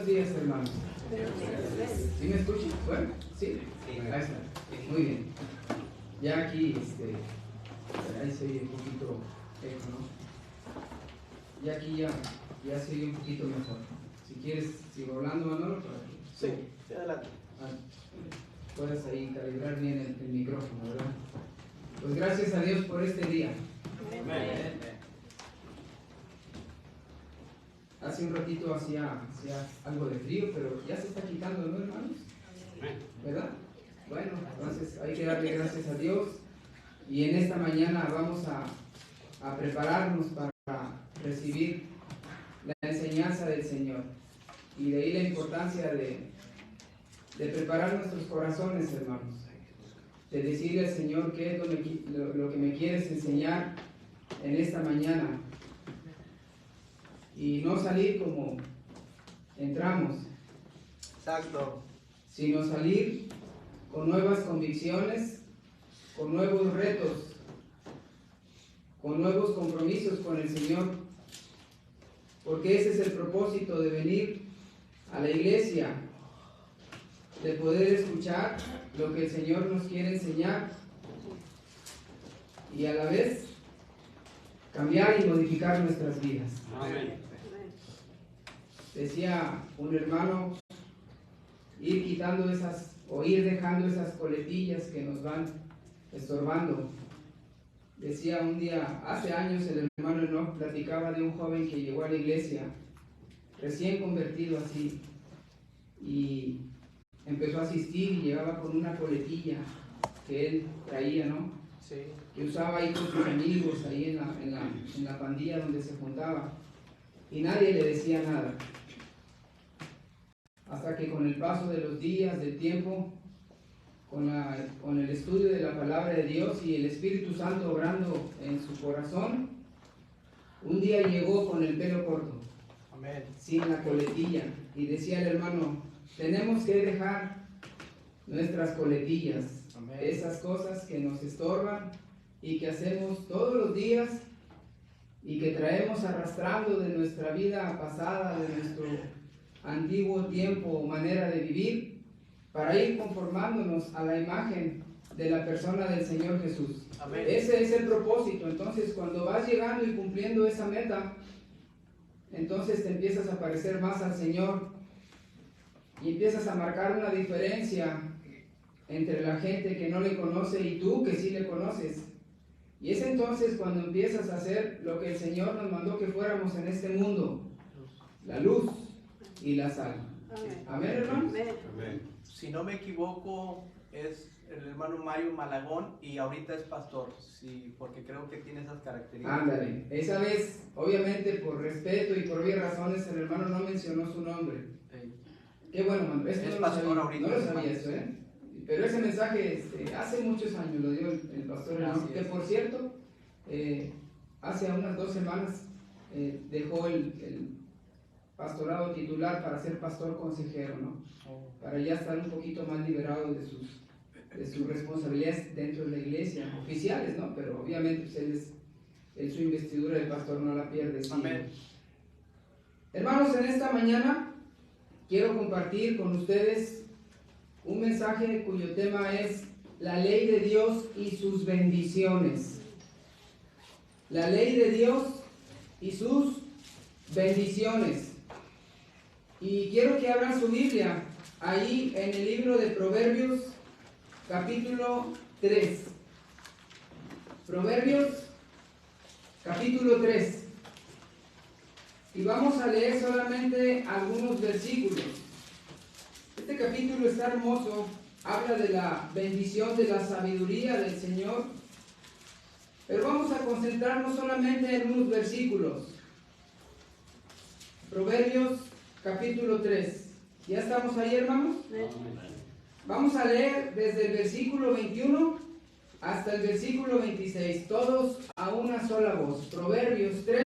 Buenos días, hermanos. ¿Sí me escuchan? Bueno, ¿sí? Ahí está. Muy bien. Ya aquí, ahí se oye un poquito eco, ¿no? Ya aquí ya se oye un poquito mejor. Si quieres, sigo hablando, Manolo, para que... Sí, adelante. Puedas ahí calibrar bien el micrófono, ¿verdad? Pues gracias a Dios por este día. Amén. Hace un ratito hacía algo de frío, pero ya se está quitando, ¿no, hermanos? ¿Verdad? Bueno, entonces hay que darle gracias a Dios. Y en esta mañana vamos a prepararnos para recibir la enseñanza del Señor. Y de ahí la importancia de preparar nuestros corazones, hermanos. De decirle al Señor qué es lo que me quieres enseñar en esta mañana. Y no salir como entramos. Exacto. Sino salir con nuevas convicciones, con nuevos retos, con nuevos compromisos con el Señor. Porque ese es el propósito de venir a la iglesia, de poder escuchar lo que el Señor nos quiere enseñar y a la vez cambiar y modificar nuestras vidas. Amén. Decía un hermano, ir quitando ir dejando esas coletillas que nos van estorbando. Decía un día, hace años, el hermano Enoch platicaba de un joven que llegó a la iglesia, recién convertido así, y empezó a asistir y llegaba con una coletilla que él traía, ¿no? Sí. Que usaba ahí con sus amigos, ahí en la pandilla donde se juntaba, y nadie le decía nada. Hasta que con el paso de los días, del tiempo, con el estudio de la palabra de Dios y el Espíritu Santo obrando en su corazón, un día llegó con el pelo corto. Amén. Sin la coletilla, y decía el hermano, tenemos que dejar nuestras coletillas. Amén. Esas cosas que nos estorban y que hacemos todos los días y que traemos arrastrando de nuestra vida pasada, de nuestro antiguo tiempo o manera de vivir, para ir conformándonos a la imagen de la persona del Señor Jesús. Amén. Ese es el propósito. Entonces, cuando vas llegando y cumpliendo esa meta, entonces te empiezas a parecer más al Señor y empiezas a marcar una diferencia entre la gente que no le conoce y tú que sí le conoces. Y es entonces cuando empiezas a hacer lo que el Señor nos mandó que fuéramos en este mundo, la luz y la sal. Amén, hermanos. Amén. Si no me equivoco, es el hermano Mario Malagón y ahorita es pastor, sí, porque creo que tiene esas características. Ándale, esa vez, obviamente por respeto y por obvias razones, el hermano no mencionó su nombre. Sí. Qué bueno, hermano, esto Es no pastor lo sabía, ahorita. no lo sabía eso, Pero ese mensaje hace muchos años lo dio el pastor Enoch, que por cierto, hace unas 2 semanas dejó el pastorado titular para ser pastor consejero, ¿no? Para ya estar un poquito más liberado de sus responsabilidades dentro de la iglesia, oficiales, ¿no? Pero obviamente pues, él su investidura de pastor no la pierde. ¿Sí? Amén. Hermanos, en esta mañana quiero compartir con ustedes un mensaje cuyo tema es la ley de Dios y sus bendiciones. La ley de Dios y sus bendiciones. Y quiero que abran su Biblia ahí en el libro de Proverbios, capítulo 3. Proverbios, capítulo 3. Y vamos a leer solamente algunos versículos. Este capítulo está hermoso, habla de la bendición de la sabiduría del Señor, pero vamos a concentrarnos solamente en unos versículos. Proverbios capítulo 3. ¿Ya estamos ahí, hermanos? Vamos a leer desde el versículo 21 hasta el versículo 26, todos a una sola voz. Proverbios 3,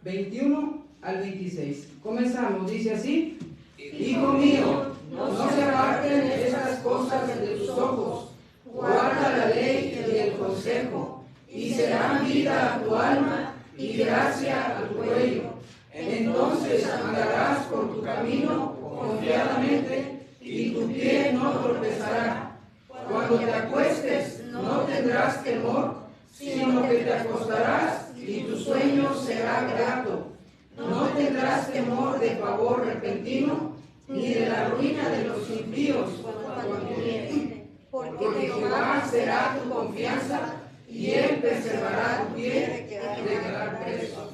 21 al 26. Comenzamos, dice así: Hijo mío, no se aparten estas cosas de tus ojos, guarda la ley y el consejo, y serán vida a tu alma y gracia a tu cuello. Entonces andarás por tu camino confiadamente y tu pie no tropezará. Cuando te acuestes no tendrás temor, sino que te acostarás y tu sueño será grato. No tendrás temor de pavor repentino, ni de la ruina de los impíos cuando viene. Porque Jehová será tu confianza, y Él preservará tu pie de quedar preso.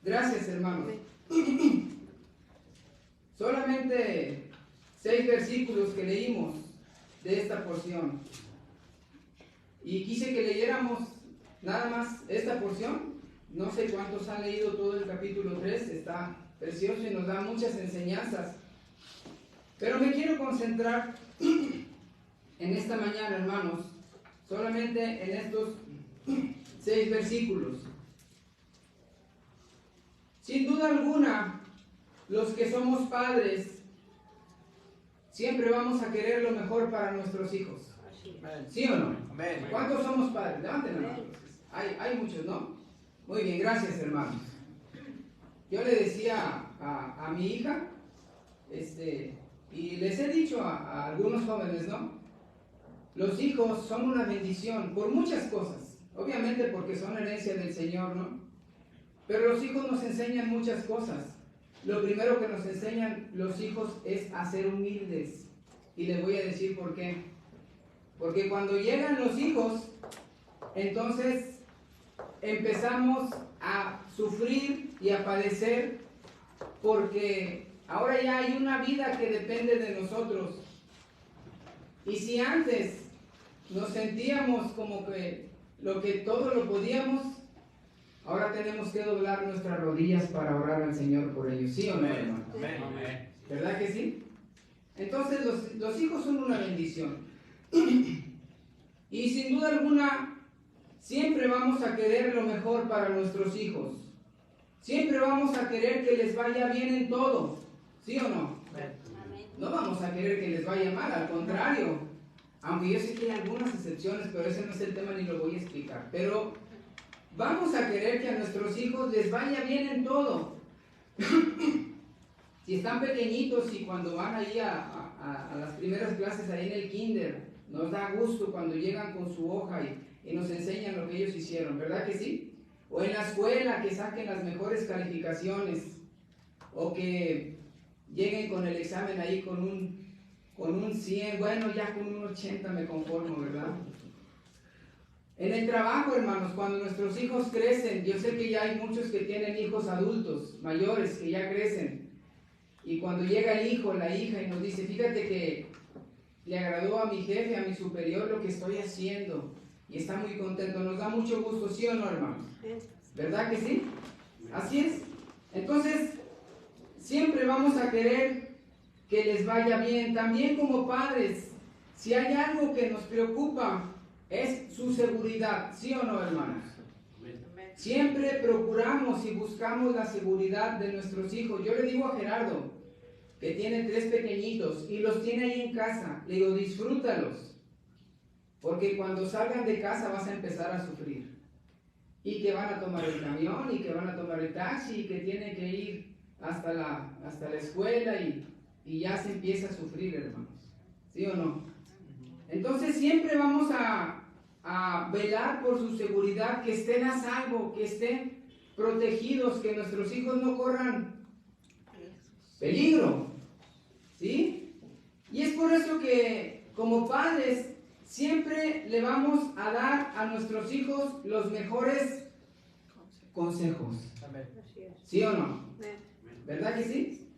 Gracias, hermanos. Solamente 6 versículos que leímos de esta porción. Y quise que leyéramos nada más esta porción. No sé cuántos han leído todo el capítulo 3, está precioso y nos da muchas enseñanzas. Pero me quiero concentrar en esta mañana, hermanos, solamente en estos 6 versículos. Sin duda alguna, los que somos padres, siempre vamos a querer lo mejor para nuestros hijos. ¿Sí o no? Amén. ¿Cuántos somos padres? Levanten la mano. Hay muchos, ¿no? Muy bien, gracias, hermanos. Yo le decía a mi hija, y les he dicho a algunos jóvenes, ¿no? Los hijos son una bendición por muchas cosas. Obviamente porque son herencia del Señor, ¿no? Pero los hijos nos enseñan muchas cosas. Lo primero que nos enseñan los hijos es a ser humildes. Y les voy a decir por qué. Porque cuando llegan los hijos, entonces empezamos a sufrir y a padecer, porque ahora ya hay una vida que depende de nosotros. Y si antes nos sentíamos como que todo lo podíamos, ahora tenemos que doblar nuestras rodillas para orar al Señor por ellos. ¿Sí o no, hermano? Amén. ¿Verdad que sí? Entonces los hijos son una bendición. Y sin duda alguna, siempre vamos a querer lo mejor para nuestros hijos. Siempre vamos a querer que les vaya bien en todo. ¿Sí o no? No vamos a querer que les vaya mal, al contrario. Aunque yo sé que hay algunas excepciones, pero ese no es el tema ni lo voy a explicar. Pero vamos a querer que a nuestros hijos les vaya bien en todo. Si están pequeñitos y cuando van ahí a las primeras clases ahí en el kinder, nos da gusto cuando llegan con su hoja y nos enseñan lo que ellos hicieron, ¿verdad que sí? O en la escuela que saquen las mejores calificaciones, o que lleguen con el examen ahí con un 100, bueno, ya con un 80 me conformo, ¿verdad? En el trabajo, hermanos, cuando nuestros hijos crecen, yo sé que ya hay muchos que tienen hijos adultos, mayores, que ya crecen, y cuando llega el hijo, la hija, y nos dice, fíjate que le agradó a mi jefe, a mi superior lo que estoy haciendo, y está muy contento, nos da mucho gusto, ¿sí o no, hermanos? ¿Verdad que sí? Así es. Entonces, siempre vamos a querer que les vaya bien. También como padres, si hay algo que nos preocupa, es su seguridad, ¿sí o no, hermanos? Siempre procuramos y buscamos la seguridad de nuestros hijos. Yo le digo a Gerardo, que tiene 3 pequeñitos y los tiene ahí en casa, le digo, disfrútalos, porque cuando salgan de casa vas a empezar a sufrir, y que van a tomar el camión, y que van a tomar el taxi, y que tienen que ir hasta la escuela, y ya se empieza a sufrir, hermanos, ¿sí o no? Entonces siempre vamos a velar por su seguridad, que estén a salvo, que estén protegidos, que nuestros hijos no corran peligro, ¿sí? Y es por eso que como padres siempre le vamos a dar a nuestros hijos los mejores consejos. ¿Sí o no? ¿Verdad que sí?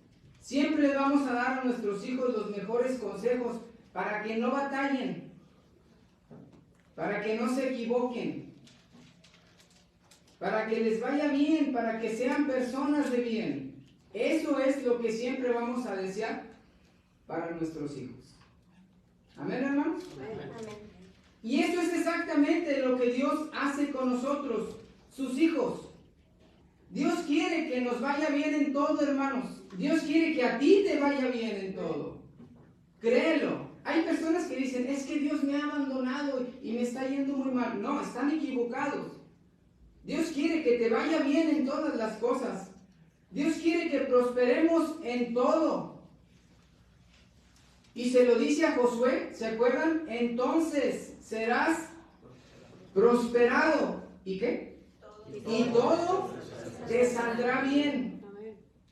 Siempre le vamos a dar a nuestros hijos los mejores consejos para que no batallen, para que no se equivoquen, para que les vaya bien, para que sean personas de bien. Eso es lo que siempre vamos a desear para nuestros hijos. ¿Amén, hermanos? Amén. Y eso es exactamente lo que Dios hace con nosotros, sus hijos. Dios quiere que nos vaya bien en todo, hermanos. Dios quiere que a ti te vaya bien en todo. Créelo. Hay personas que dicen, es que Dios me ha abandonado y me está yendo muy mal. No, están equivocados. Dios quiere que te vaya bien en todas las cosas. Dios quiere que prosperemos en todo. Y se lo dice a Josué, ¿se acuerdan? Entonces serás prosperado. ¿Y qué? Y todo te saldrá bien.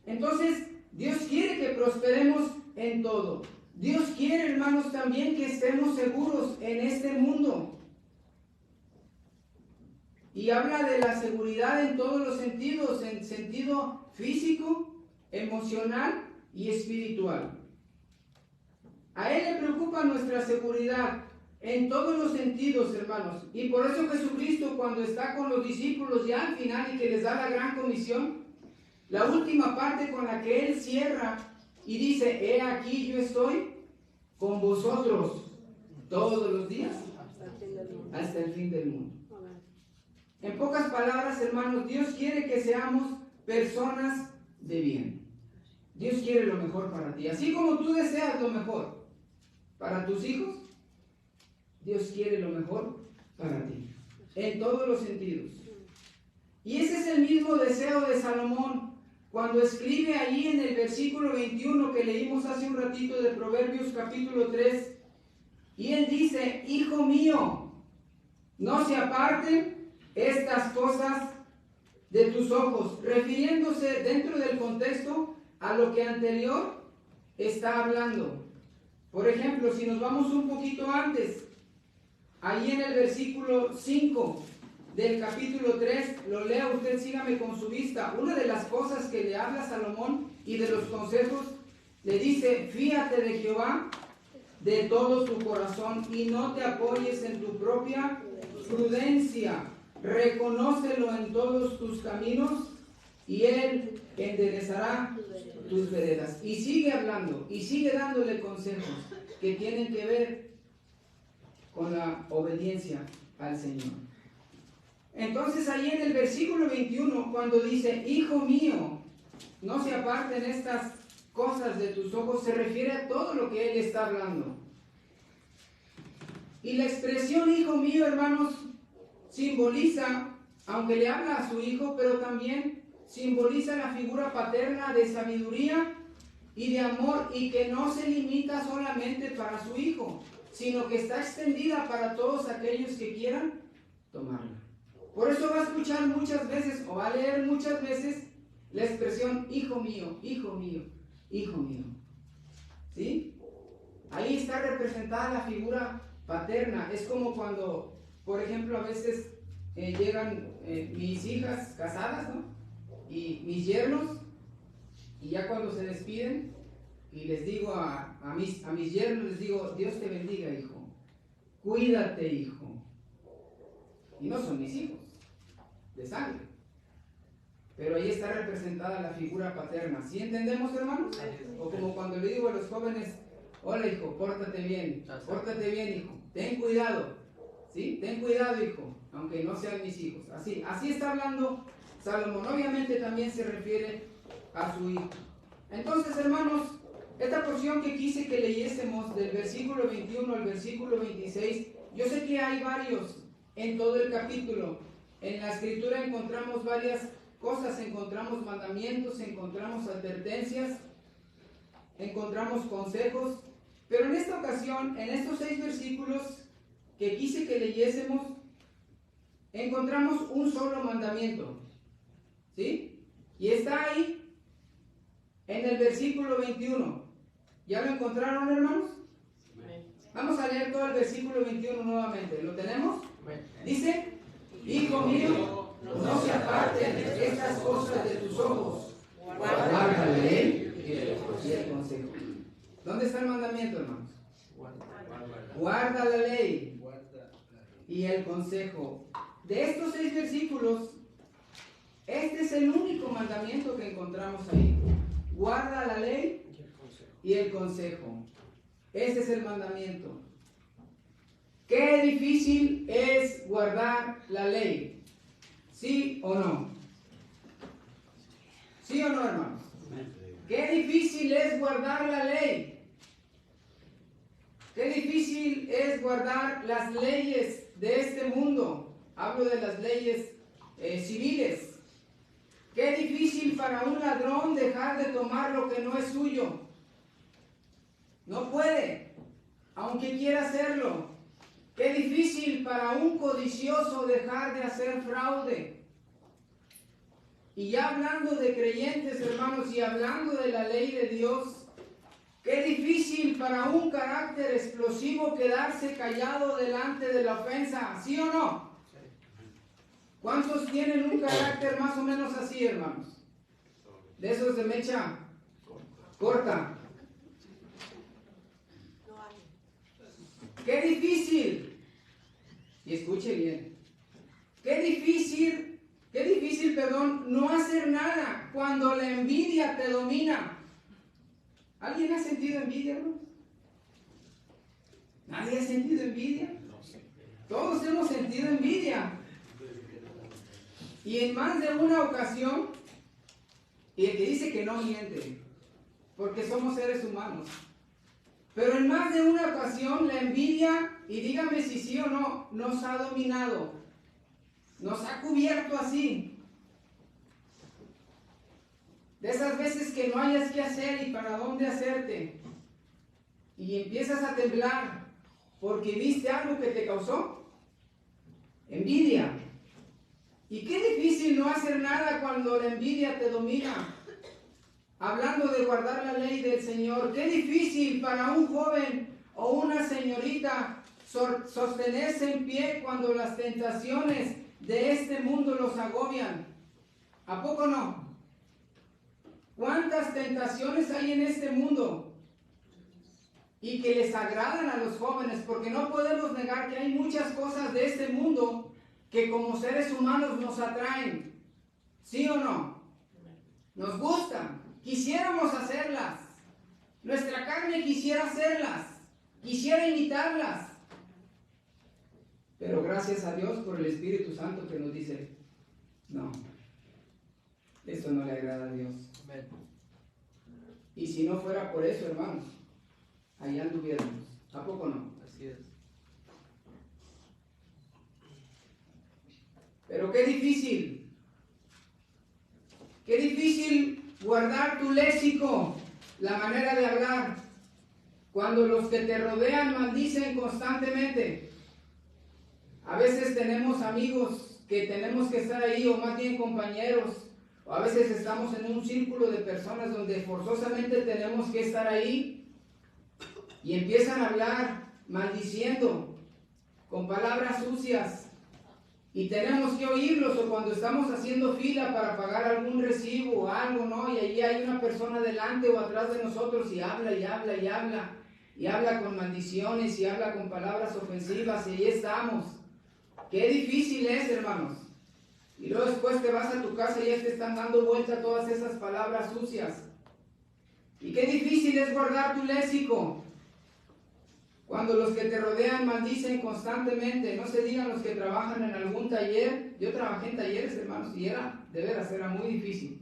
Entonces, Dios quiere que prosperemos en todo. Dios quiere, hermanos, también que estemos seguros en este mundo. Y habla de la seguridad en todos los sentidos, en sentido físico, emocional y espiritual. A Él le preocupa nuestra seguridad en todos los sentidos, hermanos. Y por eso Jesucristo, cuando está con los discípulos ya al final y que les da la gran comisión, la última parte con la que Él cierra y dice, he aquí yo estoy con vosotros todos los días hasta el fin del mundo. En pocas palabras, hermanos, Dios quiere que seamos personas de bien. Dios quiere lo mejor para ti. Así como tú deseas lo mejor para tus hijos, Dios quiere lo mejor para ti. En todos los sentidos. Y ese es el mismo deseo de Salomón cuando escribe allí en el versículo 21 que leímos hace un ratito de Proverbios capítulo 3. Y él dice, hijo mío, no se aparten estas cosas de tus ojos, refiriéndose dentro del contexto a lo que anterior está hablando. Por ejemplo, si nos vamos un poquito antes, ahí en el versículo 5 del capítulo 3, lo lea usted, sígame con su vista. Una de las cosas que le habla Salomón y de los consejos, le dice, fíate de Jehová de todo tu corazón y no te apoyes en tu propia prudencia. Reconócelo en todos tus caminos y Él enderezará tus veredas. Y sigue hablando y sigue dándole consejos que tienen que ver con la obediencia al Señor. Entonces ahí en el versículo 21, cuando dice, hijo mío, no se aparten estas cosas de tus ojos, se refiere a todo lo que Él está hablando. Y la expresión hijo mío, hermanos, simboliza, aunque le habla a su hijo, pero también simboliza la figura paterna de sabiduría y de amor, y que no se limita solamente para su hijo, sino que está extendida para todos aquellos que quieran tomarla. Por eso va a escuchar muchas veces, o va a leer muchas veces, la expresión hijo mío, hijo mío, hijo mío. ¿Sí? Ahí está representada la figura paterna. Es como cuando, por ejemplo, a veces llegan mis hijas casadas, ¿no? Y mis yernos, y ya cuando se despiden, y les digo a mis yernos, les digo, Dios te bendiga, hijo. Cuídate, hijo. Y no son mis hijos de sangre, pero ahí está representada la figura paterna. ¿Sí entendemos, hermanos? O como cuando le digo a los jóvenes, hola, hijo, pórtate bien, hijo, ten cuidado, ¿sí? Ten cuidado, hijo, aunque no sean mis hijos. Así está hablando Salomón. Obviamente también se refiere a su hijo. Entonces, hermanos, esta porción que quise que leyésemos del versículo 21 al versículo 26, yo sé que hay varios en todo el capítulo. En la escritura encontramos varias cosas, encontramos mandamientos, encontramos advertencias, encontramos consejos, pero en esta ocasión, en estos 6 versículos que quise que leyésemos, encontramos un solo mandamiento, ¿sí? Y está ahí en el versículo 21. ¿Ya lo encontraron, hermanos? Vamos a leer todo el versículo 21 nuevamente. ¿Lo tenemos? Dice, hijo mío, no se aparten estas cosas de tus ojos, guarda la ley y el consejo. ¿Dónde está el mandamiento, hermanos? Guarda la ley y el consejo. De estos 6 versículos, este es el único mandamiento que encontramos ahí. Guarda la ley y el consejo. Ese es el mandamiento. Qué difícil es guardar la ley. ¿Sí o no? ¿Sí o no, hermanos? Qué difícil es guardar la ley. Qué difícil es guardar las leyes de este mundo. Hablo de las leyes civiles. Qué difícil para un ladrón dejar de tomar lo que no es suyo. No puede, aunque quiera hacerlo. Qué difícil para un codicioso dejar de hacer fraude. Y ya hablando de creyentes, hermanos, y hablando de la ley de Dios, qué difícil para un carácter explosivo quedarse callado delante de la ofensa, ¿sí o no? ¿Cuántos tienen un carácter más o menos así, hermanos? De esos de mecha corta. Qué difícil, y escuche bien, qué difícil, no hacer nada cuando la envidia te domina. ¿Alguien ha sentido envidia, hermano? ¿Nadie ha sentido envidia? Todos hemos sentido envidia. Y en más de una ocasión, y el que dice que no miente, porque somos seres humanos, pero en más de una ocasión la envidia, y dígame si sí o no, nos ha dominado, nos ha cubierto así. De esas veces que no hayas qué hacer y para dónde hacerte, y empiezas a temblar porque viste algo que te causó envidia. Y qué difícil no hacer nada cuando la envidia te domina. Hablando de guardar la ley del Señor, qué difícil para un joven o una señorita sostenerse en pie cuando las tentaciones de este mundo los agobian. ¿A poco no? ¿Cuántas tentaciones hay en este mundo? Y que les agradan a los jóvenes, porque no podemos negar que hay muchas cosas de este mundo que como seres humanos nos atraen. ¿Sí o no? Nos gustan. Quisiéramos hacerlas. Nuestra carne quisiera hacerlas. Quisiera imitarlas. Pero gracias a Dios por el Espíritu Santo que nos dice, no, esto no le agrada a Dios. Amén. Y si no fuera por eso, hermanos, allá anduviéramos. ¿A poco no? Así es. Pero qué difícil guardar tu léxico, la manera de hablar, cuando los que te rodean maldicen constantemente. A veces tenemos amigos que tenemos que estar ahí, o más bien compañeros, o a veces estamos en un círculo de personas donde forzosamente tenemos que estar ahí, y empiezan a hablar maldiciendo, con palabras sucias, y tenemos que oírlos, o cuando estamos haciendo fila para pagar algún recibo o algo, ¿no? Y allí hay una persona delante o atrás de nosotros y habla y habla y habla, y habla con maldiciones y habla con palabras ofensivas, y ahí estamos. Qué difícil es, hermanos. Y luego después te vas a tu casa y ya te están dando vuelta todas esas palabras sucias. Y qué difícil es guardar tu léxico cuando los que te rodean maldicen constantemente. No se digan los que trabajan en algún taller. Yo trabajé en talleres, hermanos, y de veras era muy difícil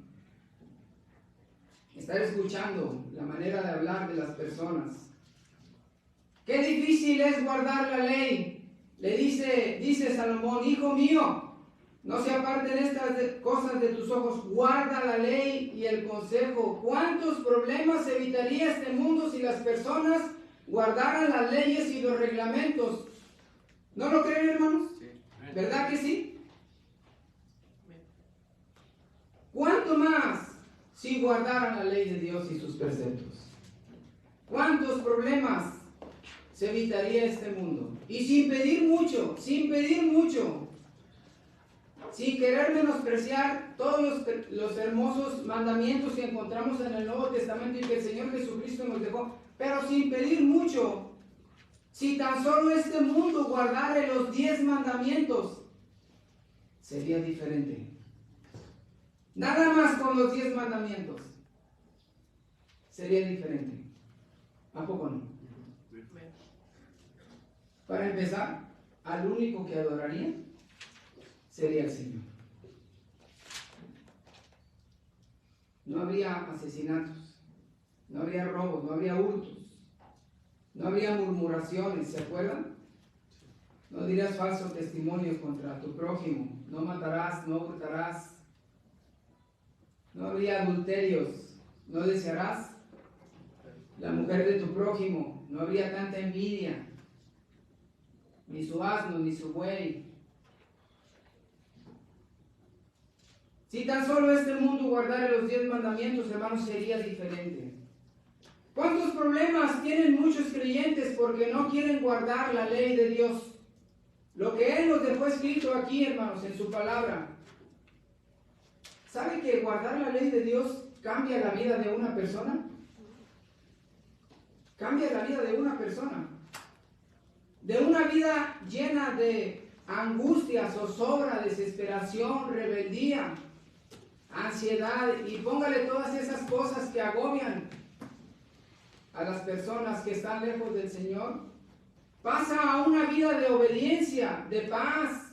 estar escuchando la manera de hablar de las personas. Qué difícil es guardar la ley. Le dice Salomón, hijo mío, no se aparten estas cosas de tus ojos, guarda la ley y el consejo. ¿Cuántos problemas evitaría este mundo si las personas guardaran las leyes y los reglamentos? ¿No lo creen, hermanos? Sí. ¿Verdad que sí? ¿Cuánto más si guardaran la ley de Dios y sus preceptos? ¿Cuántos problemas se evitaría este mundo? Y sin pedir mucho, sin querer menospreciar todos los hermosos mandamientos que encontramos en el Nuevo Testamento y que el Señor Jesucristo nos dejó, pero sin pedir mucho. Si tan solo este mundo guardara los 10 mandamientos, sería diferente. Nada más con los 10 mandamientos sería diferente. ¿A poco no? Para empezar, al único que adoraría sería el Señor. No habría asesinatos, no habría robos, no habría hurtos, no habría murmuraciones, ¿se acuerdan? No dirás falsos testimonios contra tu prójimo, no matarás, no hurtarás, no habría adulterios, no desearás la mujer de tu prójimo, no habría tanta envidia, ni su asno, ni su buey. Si tan solo este mundo guardara los 10 mandamientos, hermanos, sería diferente. ¿Cuántos problemas tienen muchos creyentes porque no quieren guardar la ley de Dios? Lo que Él nos dejó escrito aquí, hermanos, en su palabra. ¿Sabe que guardar la ley de Dios cambia la vida de una persona? Cambia la vida de una persona. De una vida llena de angustia, zozobra, desesperación, rebeldía, ansiedad, y póngale todas esas cosas que agobian a las personas que están lejos del Señor. Pasa a una vida de obediencia, de paz,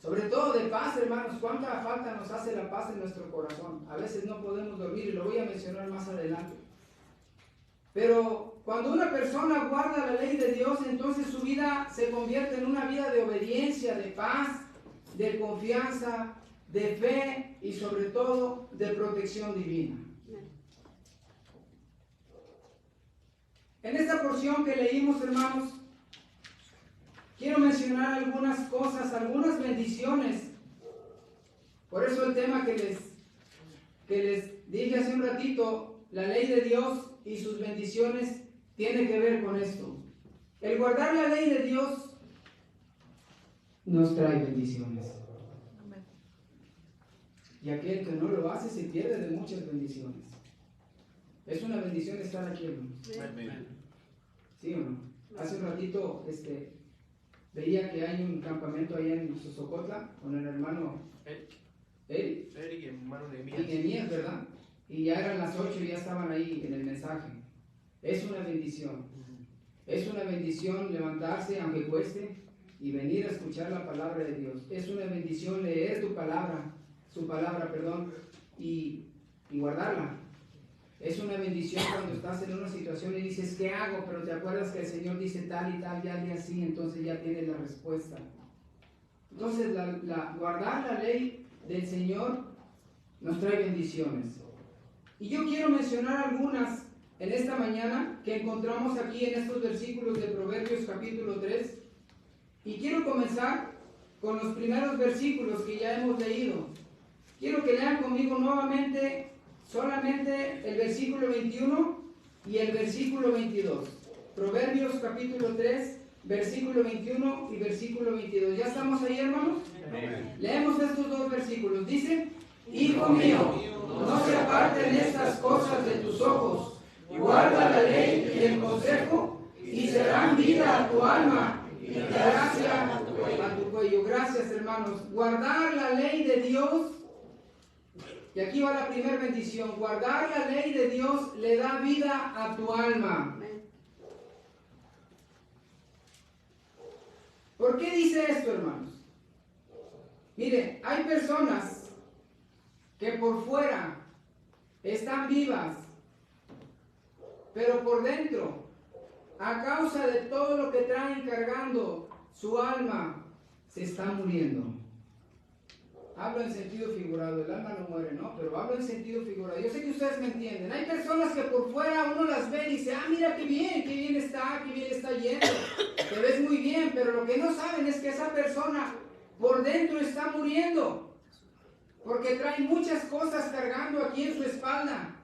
sobre todo de paz, hermanos. ¿Cuánta falta nos hace la paz en nuestro corazón? A veces no podemos dormir, y lo voy a mencionar más adelante. Pero cuando una persona guarda la ley de Dios, entonces su vida se convierte en una vida de obediencia, de paz, de confianza, de fe y sobre todo de protección divina. En esta porción que leímos, hermanos, quiero mencionar algunas cosas, algunas bendiciones. Por eso el tema que les dije hace un ratito, la ley de Dios y sus bendiciones, tiene que ver con esto. El guardar la ley de Dios nos trae bendiciones. Y aquel que no lo hace se pierde de muchas bendiciones. Es una bendición estar aquí, hermanos. ¿Sí o no? Hace un ratito veía que hay un campamento allá en Sosocotla con el hermano Eric y el hermano Nehemías, ¿verdad? Y ya eran las 8 y ya estaban ahí en el mensaje. Es una bendición. Es una bendición levantarse, aunque cueste, y venir a escuchar la palabra de Dios. Es una bendición leer su palabra, y guardarla. Es una bendición cuando estás en una situación y dices, ¿qué hago? Pero te acuerdas que el Señor dice tal y tal, ya de así, entonces ya tienes la respuesta. Entonces, guardar la ley del Señor nos trae bendiciones. Y yo quiero mencionar algunas en esta mañana que encontramos aquí en estos versículos de Proverbios capítulo 3. Y quiero comenzar con los primeros versículos que ya hemos leído. Quiero que lean conmigo nuevamente solamente el versículo 21 y el versículo 22. Proverbios capítulo 3, versículo 21 y versículo 22. ¿Ya estamos ahí, hermanos? Amén. Leemos estos dos versículos. Dice: Hijo mío, no se aparten estas cosas de tus ojos, y guarda la ley y el consejo, y serán vida a tu alma y gracia a tu cuello. Gracias, hermanos. Guardar la ley de Dios. Y aquí va la primera bendición. Guardar la ley de Dios le da vida a tu alma. ¿Por qué dice esto, hermanos? Mire, hay personas que por fuera están vivas, pero por dentro, a causa de todo lo que traen cargando, su alma se está muriendo. Hablo en sentido figurado, el alma no muere, ¿no? Pero hablo en sentido figurado. Yo sé que ustedes me entienden. Hay personas que por fuera uno las ve y dice, mira qué bien está yendo. Te ves muy bien, pero lo que no saben es que esa persona por dentro está muriendo. Porque trae muchas cosas cargando aquí en su espalda.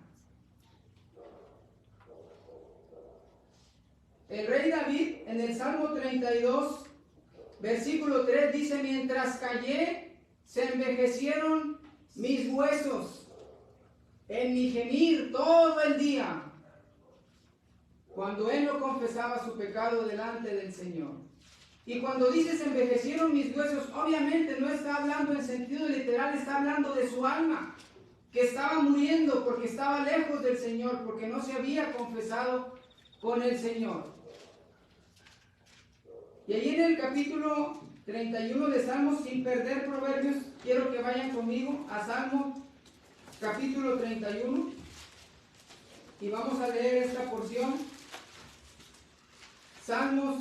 El rey David en el Salmo 32, versículo 3 dice, mientras callé, se envejecieron mis huesos en mi gemir todo el día, cuando él no confesaba su pecado delante del Señor. Y cuando dice se envejecieron mis huesos, obviamente no está hablando en sentido literal, está hablando de su alma, que estaba muriendo porque estaba lejos del Señor, porque no se había confesado con el Señor. Y allí en el capítulo 31 de Salmos, sin perder Proverbios, quiero que vayan conmigo a Salmo capítulo 31 y vamos a leer esta porción. Salmo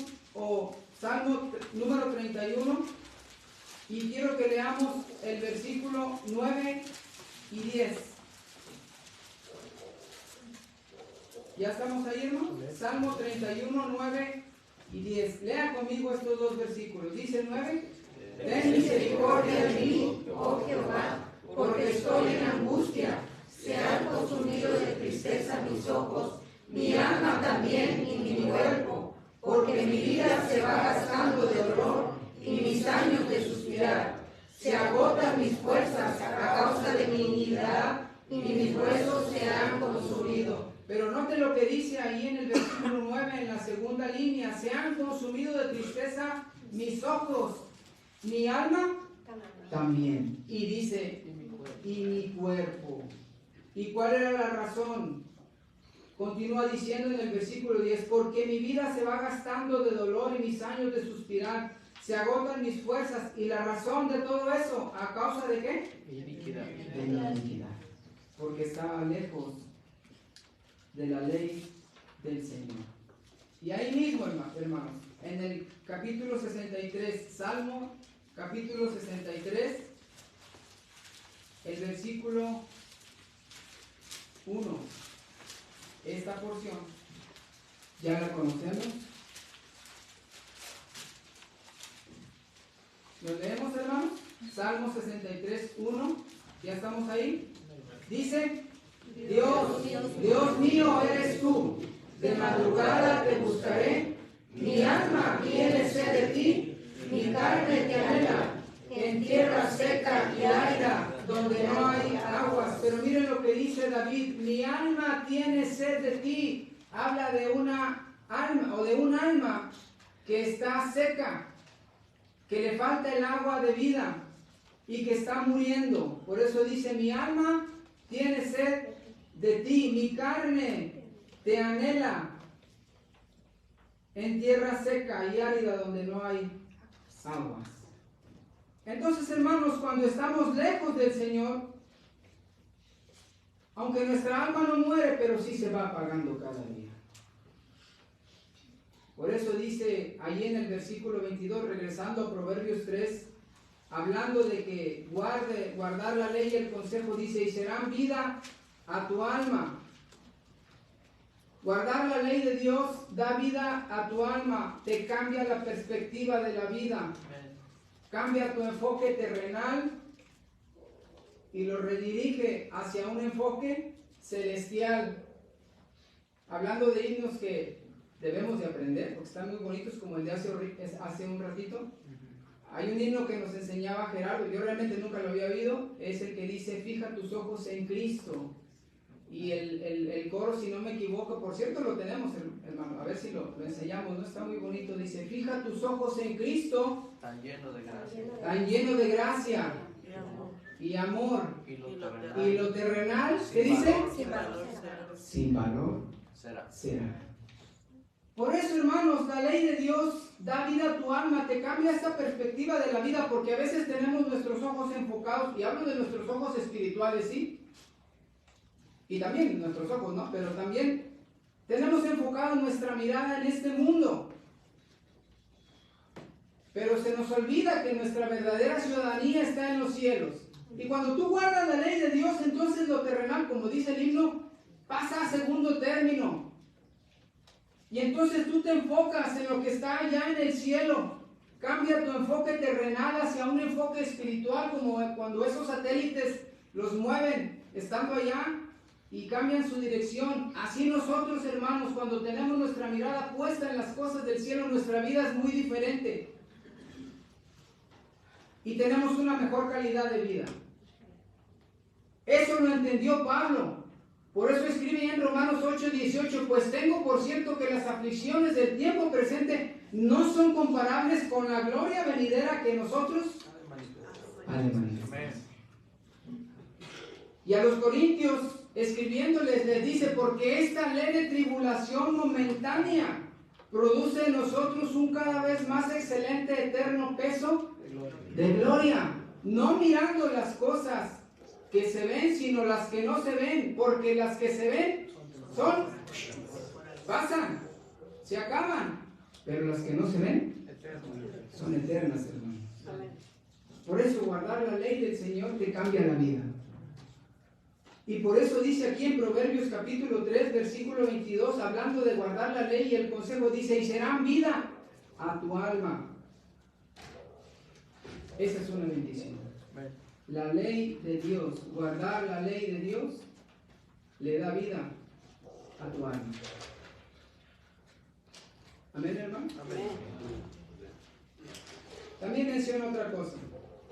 número 31, y quiero que leamos el versículo 9 y 10. ¿Ya estamos ahí, hermanos? Salmo 31, 9 y 10. Lea conmigo estos dos versículos. Dice 9. Ten misericordia de mí, oh Jehová, porque estoy en angustia. Se han consumido de tristeza mis ojos, mi alma también y mi cuerpo, porque mi vida se va gastando de dolor y mis años de suspirar. Se agotan mis fuerzas a causa de mi iniquidad y mis huesos se han consumido. Pero note lo que dice ahí en el versículo 9, en la segunda línea. Se han consumido de tristeza mis ojos, mi alma también. Y dice, y mi cuerpo. ¿Y cuál era la razón? Continúa diciendo en el versículo 10, porque mi vida se va gastando de dolor y mis años de suspirar. Se agotan mis fuerzas. ¿Y la razón de todo eso? ¿A causa de qué? Iniquidad. De la iniquidad. Porque estaba lejos de la ley del Señor. Y ahí mismo, hermanos, en el capítulo 63, Salmo capítulo 63, el versículo 1, esta porción, ¿ya la conocemos? ¿Lo leemos, hermanos? Salmo 63, 1, ¿ya estamos ahí? Dice, Dios mío eres tú, de madrugada te buscaré, mi alma tiene sed de ti, mi carne te anhela, en tierra seca y árida, donde no hay aguas. Pero miren lo que dice David, mi alma tiene sed de ti. Habla de una alma o de un alma que está seca, que le falta el agua de vida y que está muriendo. Por eso dice, mi alma tiene sed de ti, mi carne te anhela en tierra seca y árida donde no hay aguas. Entonces, hermanos, cuando estamos lejos del Señor, aunque nuestra alma no muere, pero sí se va apagando cada día. Por eso dice ahí en el versículo 22, regresando a Proverbios 3, hablando de que guardar la ley y el consejo, dice, y serán vida a tu alma. Guardar la ley de Dios da vida a tu alma, te cambia la perspectiva de la vida, cambia tu enfoque terrenal y lo redirige hacia un enfoque celestial. Hablando de himnos que debemos de aprender, porque están muy bonitos, como el de hace un ratito. Hay un himno que nos enseñaba Gerardo, yo realmente nunca lo había oído, es el que dice, fija tus ojos en Cristo. Y el coro, si no me equivoco, por cierto lo tenemos, hermano, a ver si lo enseñamos, ¿no? Está muy bonito, dice, fija tus ojos en Cristo, Tan lleno de gracia. Tan lleno de gracia y amor. Y lo terrenal, ¿qué dice? Sin valor será. Por eso, hermanos, la ley de Dios da vida a tu alma, te cambia esta perspectiva de la vida, porque a veces tenemos nuestros ojos enfocados, y hablo de nuestros ojos espirituales, ¿sí? Y también nuestros ojos, ¿no? Pero también tenemos enfocada nuestra mirada en este mundo. Pero se nos olvida que nuestra verdadera ciudadanía está en los cielos. Y cuando tú guardas la ley de Dios, entonces lo terrenal, como dice el himno, pasa a segundo término. Y entonces tú te enfocas en lo que está allá en el cielo. Cambia tu enfoque terrenal hacia un enfoque espiritual, como cuando esos satélites los mueven estando allá y cambian su dirección. Así nosotros, hermanos, cuando tenemos nuestra mirada puesta en las cosas del cielo, nuestra vida es muy diferente. Y tenemos una mejor calidad de vida. Eso lo entendió Pablo. Por eso escribe en Romanos 8:18, pues tengo por cierto que las aflicciones del tiempo presente no son comparables con la gloria venidera que nosotros ha de manifestar. Y a los corintios, escribiéndoles, les dice, porque esta leve tribulación momentánea produce en nosotros un cada vez más excelente eterno peso de gloria, no mirando las cosas que se ven, sino las que no se ven, porque las que se ven pasan, se acaban, pero las que no se ven son eternas, hermanos. Por eso guardar la ley del Señor te cambia la vida. Y por eso dice aquí en Proverbios capítulo 3, versículo 22, hablando de guardar la ley y el consejo, dice, y serán vida a tu alma. Esa es una bendición. La ley de Dios, guardar la ley de Dios, le da vida a tu alma. Amén, hermano. Amén. También menciona otra cosa,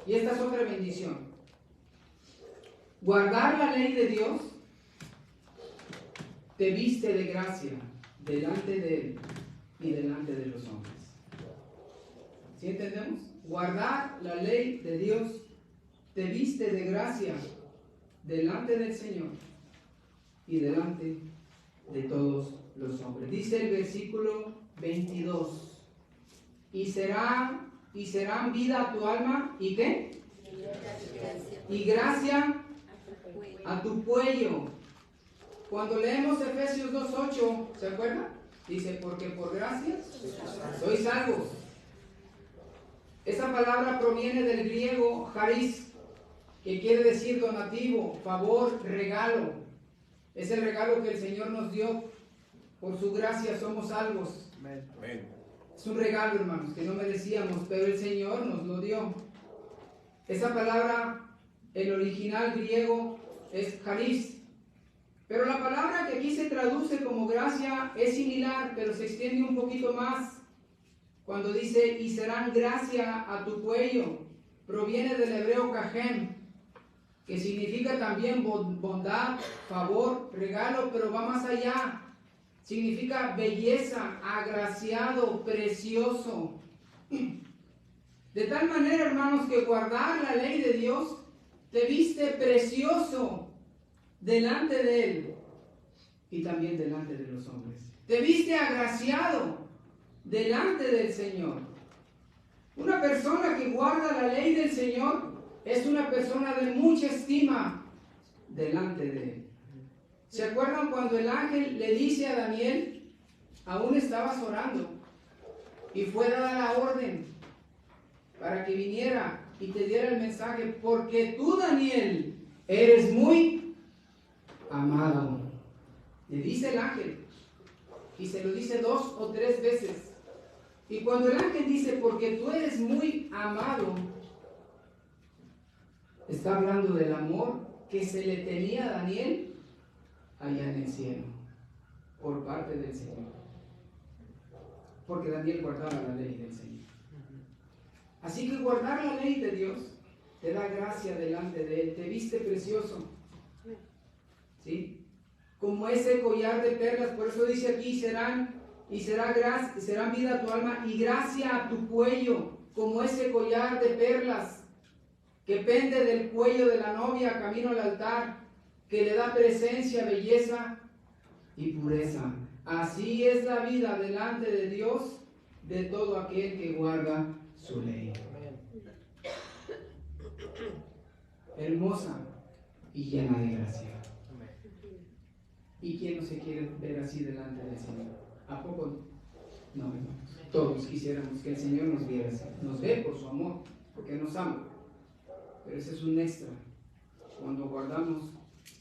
y esta es otra bendición. Guardar la ley de Dios te viste de gracia delante de Él y delante de los hombres. ¿Sí entendemos? Guardar la ley de Dios te viste de gracia delante del Señor y delante de todos los hombres. Dice el versículo 22, y serán vida a tu alma, ¿y qué? Y gracia a tu cuello. Cuando leemos Efesios 2:8, ¿se acuerdan? Dice, porque por gracia sois salvos. Esa palabra proviene del griego charis, que quiere decir donativo, favor, regalo. Es el regalo que el Señor nos dio. Por su gracia somos salvos. Amén. Es un regalo, hermanos, que no merecíamos, pero el Señor nos lo dio. Esa palabra, el original griego, es charis. Pero la palabra que aquí se traduce como gracia es similar, pero se extiende un poquito más. Cuando dice, y serán gracia a tu cuello, proviene del hebreo kajem, que significa también bondad, favor, regalo, pero va más allá. Significa belleza, agraciado, precioso. De tal manera, hermanos, que guardar la ley de Dios te viste precioso delante de Él y también delante de los hombres. Te viste agraciado delante del Señor. Una persona que guarda la ley del Señor es una persona de mucha estima delante de Él. ¿Se acuerdan cuando el ángel le dice a Daniel, aún estabas orando, y fue dada la orden para que viniera y te diera el mensaje, porque tú, Daniel, eres muy amado? Le dice el ángel, y se lo dice 2 o 3 veces. Y cuando el ángel dice, porque tú eres muy amado, está hablando del amor que se le tenía a Daniel allá en el cielo, por parte del Señor. Porque Daniel guardaba la ley del Señor. Así que guardar la ley de Dios te da gracia delante de Él, te viste precioso. ¿Sí? Como ese collar de perlas, por eso dice aquí, serán vida a tu alma y gracia a tu cuello, como ese collar de perlas que pende del cuello de la novia camino al altar, que le da presencia, belleza y pureza. Así es la vida delante de Dios de todo aquel que guarda su ley. Hermosa y llena de gracia. ¿Y quién no se quiere ver así delante del Señor? ¿A poco? No, hermanos. Todos quisiéramos que el Señor nos viera así. Nos ve por su amor, porque nos ama. Pero ese es un extra. Cuando guardamos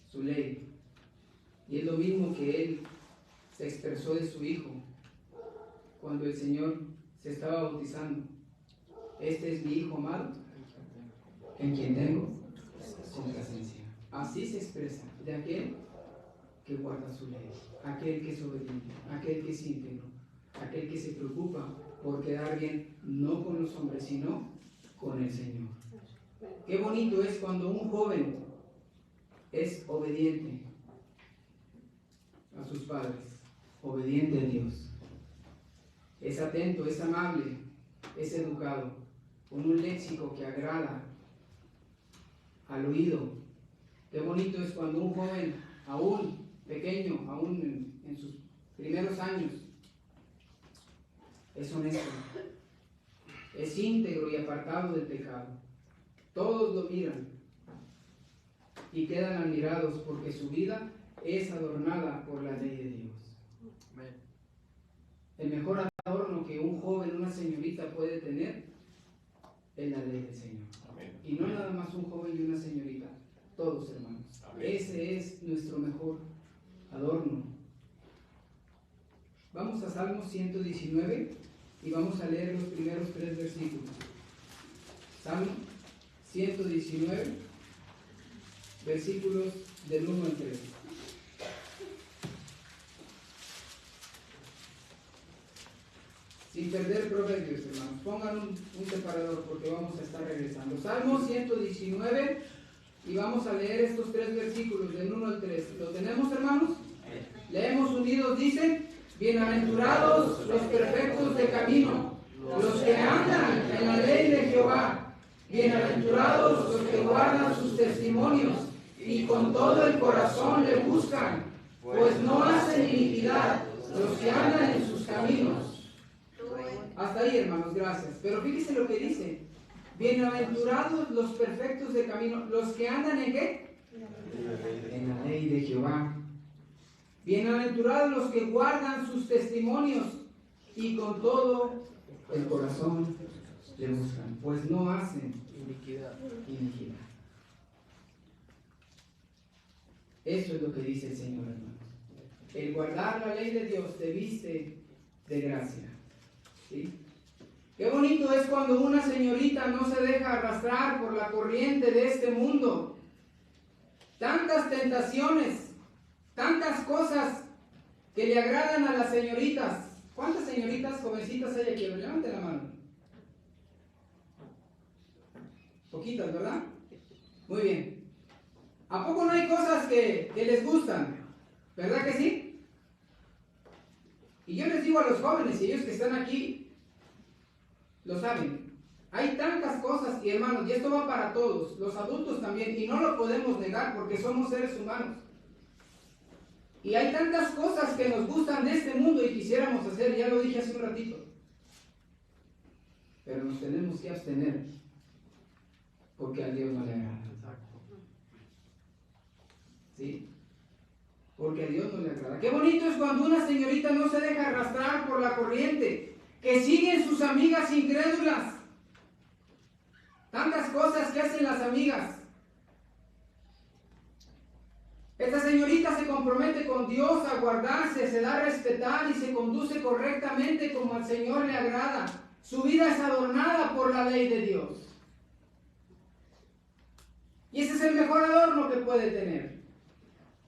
su ley. Y es lo mismo que Él se expresó de su Hijo cuando el Señor se estaba bautizando. Este es mi Hijo amado, en quien tengo complacencia. Así se expresa de aquel que guarda su ley, aquel que es obediente, aquel que es íntegro, aquel que se preocupa por quedar bien, no con los hombres, sino con el Señor. Qué bonito es cuando un joven es obediente a sus padres, obediente a Dios, es atento, es amable, es educado, con un léxico que agrada al oído. Qué bonito es cuando un joven, aún pequeño, aún en sus primeros años, es honesto, es íntegro y apartado del pecado. Todos lo miran y quedan admirados porque su vida es adornada por la ley de Dios. El mejor adorno que un joven, una señorita puede tener es la ley del Señor. Y no nada más un joven y una señorita, todos, hermanos. Ese es nuestro mejor adorno. Vamos a Salmo 119 y vamos a leer los primeros 3 versículos. Salmo 119, versículos del 1 al 3. Sin perder proverbios, hermanos. Pongan un separador porque vamos a estar regresando. Salmo 119 y vamos a leer estos 3 versículos del 1 al 3. ¿Lo tenemos, hermanos? Leemos unidos, dice: bienaventurados los perfectos de camino, los que andan en la ley de Jehová. Bienaventurados los que guardan sus testimonios y con todo el corazón le buscan, pues no hacen iniquidad los que andan en sus caminos. Hasta ahí, hermanos, gracias. Pero fíjense lo que dice: bienaventurados los perfectos de camino, los que andan en ¿qué? En la ley de Jehová. Bienaventurados los que guardan sus testimonios y con todo el corazón le buscan, pues no hacen iniquidad. Eso es lo que dice el Señor, hermanos. El guardar la ley de Dios te viste de gracia. ¿Sí? Qué bonito es cuando una señorita no se deja arrastrar por la corriente de este mundo. Tantas tentaciones, tantas cosas que le agradan a las señoritas. ¿Cuántas señoritas jovencitas hay aquí? Levanten la mano. Poquitas, ¿verdad? Muy bien. ¿A poco no hay cosas que les gustan? ¿Verdad que sí? Y yo les digo a los jóvenes y ellos que están aquí lo saben. Hay tantas cosas, y hermanos, y esto va para todos, los adultos también, y no lo podemos negar porque somos seres humanos. Y hay tantas cosas que nos gustan de este mundo y quisiéramos hacer, ya lo dije hace un ratito. Pero nos tenemos que abstener porque a Dios no le agrada. ¿Sí? Porque a Dios no le agrada. Qué bonito es cuando una señorita no se deja arrastrar por la corriente, que siguen sus amigas incrédulas. Tantas cosas que hacen las amigas. Esta señorita se compromete con Dios a guardarse, se da a respetar y se conduce correctamente como al Señor le agrada. Su vida es adornada por la ley de Dios. Y ese es el mejor adorno que puede tener.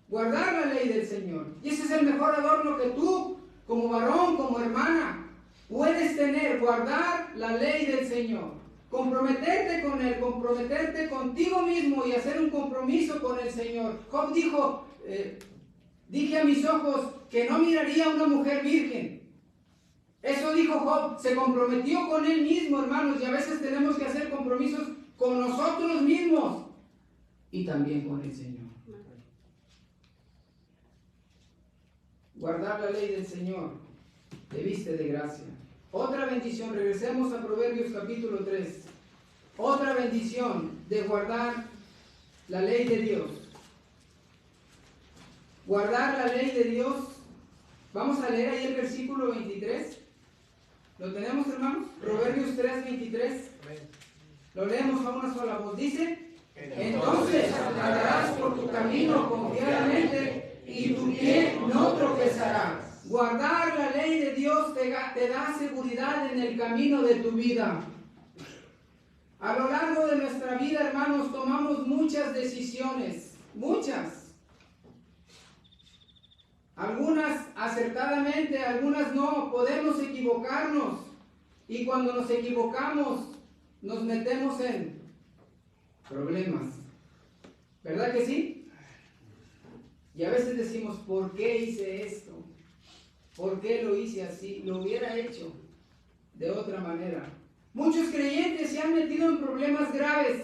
Guardar la ley del Señor. Y ese es el mejor adorno que tú, como varón, como hermana, puedes tener. Guardar la ley del Señor. Comprometerte con Él, comprometerte contigo mismo y hacer un compromiso con el Señor. Job dijo, dije a mis ojos que no miraría a una mujer virgen. Eso dijo Job, se comprometió con él mismo, hermanos, y a veces tenemos que hacer compromisos con nosotros mismos y también con el Señor. Guardar la ley del Señor te viste de gracia. Otra bendición, regresemos a Proverbios capítulo 3. Otra bendición de guardar la ley de Dios. Guardar la ley de Dios. Vamos a leer ahí el versículo 23. ¿Lo tenemos, hermanos? Proverbios 3, 23. Lo leemos a una sola voz. Dice: entonces andarás por tu camino confiadamente y tu pie no tropezará. Guardar la ley de Dios te da seguridad en el camino de tu vida. A lo largo de nuestra vida, hermanos, tomamos muchas decisiones, muchas. Algunas acertadamente, algunas no. Podemos equivocarnos y cuando nos equivocamos nos metemos en problemas. ¿Verdad que sí? Y a veces decimos, ¿por qué hice esto? ¿Por qué lo hice así? Lo hubiera hecho de otra manera. Muchos creyentes se han metido en problemas graves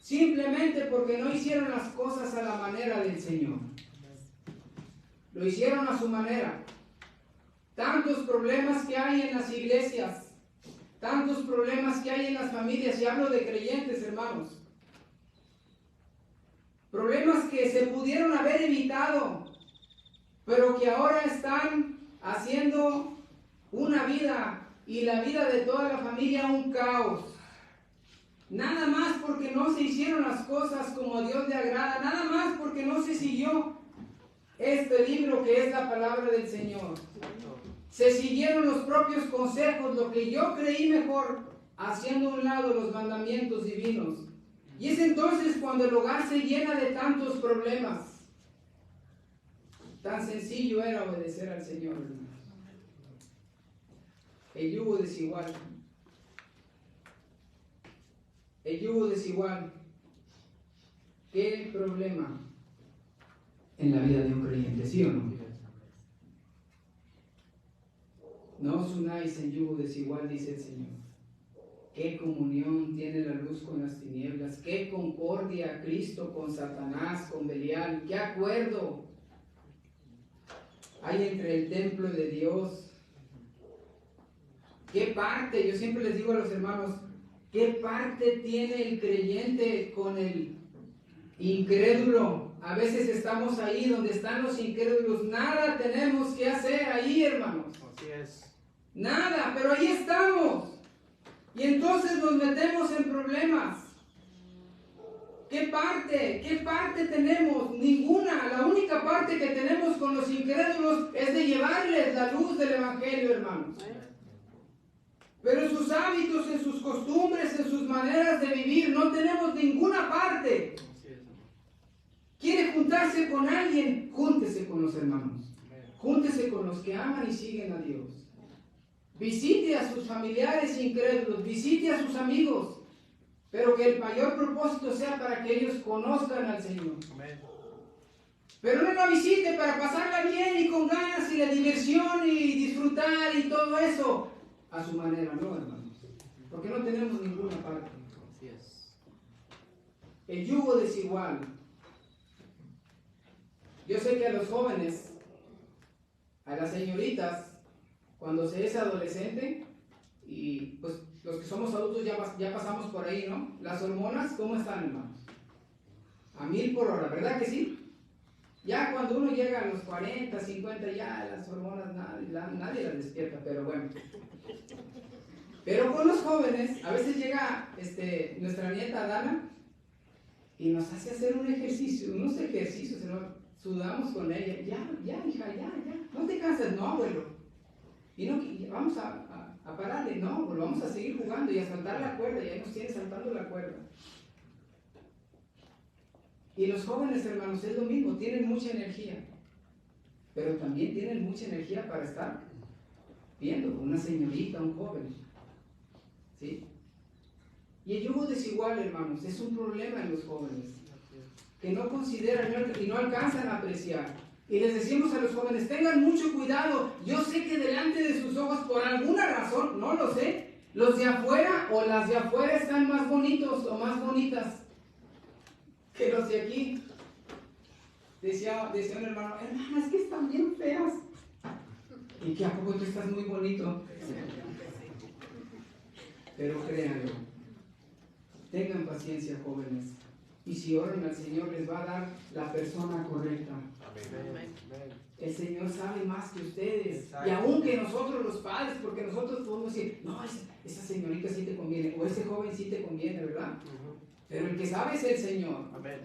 simplemente porque no hicieron las cosas a la manera del Señor. Lo hicieron a su manera. Tantos problemas que hay en las iglesias, tantos problemas que hay en las familias, y hablo de creyentes, hermanos. Problemas que se pudieron haber evitado, pero que ahora están haciendo una vida y la vida de toda la familia un caos. nada más porque no se hicieron las cosas como a Dios le agrada, nada más porque no se siguió este libro que es la palabra del Señor. Se siguieron los propios consejos, lo que yo creí mejor, haciendo a un lado los mandamientos divinos. Y es entonces cuando el hogar se llena de tantos problemas. Tan sencillo era obedecer al Señor. El yugo desigual. El yugo desigual. ¿Qué problema en la vida de un creyente, sí o no? No os unáis en yugo desigual, dice el Señor. ¿Qué comunión tiene la luz con las tinieblas? ¿Qué concordia Cristo con Satanás, con Belial? ¿Qué acuerdo hay entre el templo de Dios? ¿Qué parte? Yo siempre les digo a los hermanos, ¿qué parte tiene el creyente con el incrédulo? A veces estamos ahí donde están los incrédulos. Nada tenemos que hacer ahí, hermanos. Así es. Nada, pero ahí estamos. Y entonces nos metemos en problemas. ¿Qué parte tenemos? Ninguna. La única parte que tenemos con los incrédulos es de llevarles la luz del Evangelio, hermanos. Pero en sus hábitos, en sus costumbres, en sus maneras de vivir, no tenemos ninguna parte. ¿Quiere juntarse con alguien? Júntese con los hermanos. Júntese con los que aman y siguen a Dios. Visite a sus familiares incrédulos, visite a sus amigos, pero que el mayor propósito sea para que ellos conozcan al Señor. Pero no la visite para pasarla bien y con ganas y la diversión y disfrutar y todo eso a su manera, no, hermanos, porque no tenemos ninguna parte. Así es. El yugo desigual. Yo sé que a los jóvenes, a las señoritas, cuando se es adolescente, y pues los que somos adultos ya pasamos por ahí, ¿no? Las hormonas, ¿cómo están, hermanos? A 1000 por hora, ¿verdad que sí? Ya cuando uno llega a los 40, 50, ya las hormonas nadie las despierta, pero bueno. Pero con los jóvenes, a veces llega nuestra nieta Dana y nos hace hacer un ejercicio, unos ejercicios, ¿no? Sudamos con ella, ya, hija, ya, no te cansas, no, abuelo. Y no, vamos a pararle, no, pues vamos a seguir jugando y a saltar la cuerda, y ahí nos tiene saltando la cuerda. Y los jóvenes, hermanos, es lo mismo, tienen mucha energía, pero también tienen mucha energía para estar viendo una señorita, un joven, ¿sí? Y el yugo desigual, hermanos, es un problema en los jóvenes, que no consideran y no alcanzan a apreciar. Y les decimos a los jóvenes, tengan mucho cuidado. Yo sé que delante de sus ojos, por alguna razón, no lo sé, los de afuera o las de afuera están más bonitos o más bonitas que los de aquí. Decía un hermano, hermana, es que están bien feas. ¿Y que a poco tú estás muy bonito? Pero créanlo, tengan paciencia, jóvenes. Y si oran al Señor, les va a dar la persona correcta. El Señor sabe más que ustedes. Exacto. Y aún que nosotros los padres, porque nosotros podemos decir, no, esa señorita sí te conviene, o ese joven sí te conviene, ¿verdad? Pero el que sabe es el Señor. Amén.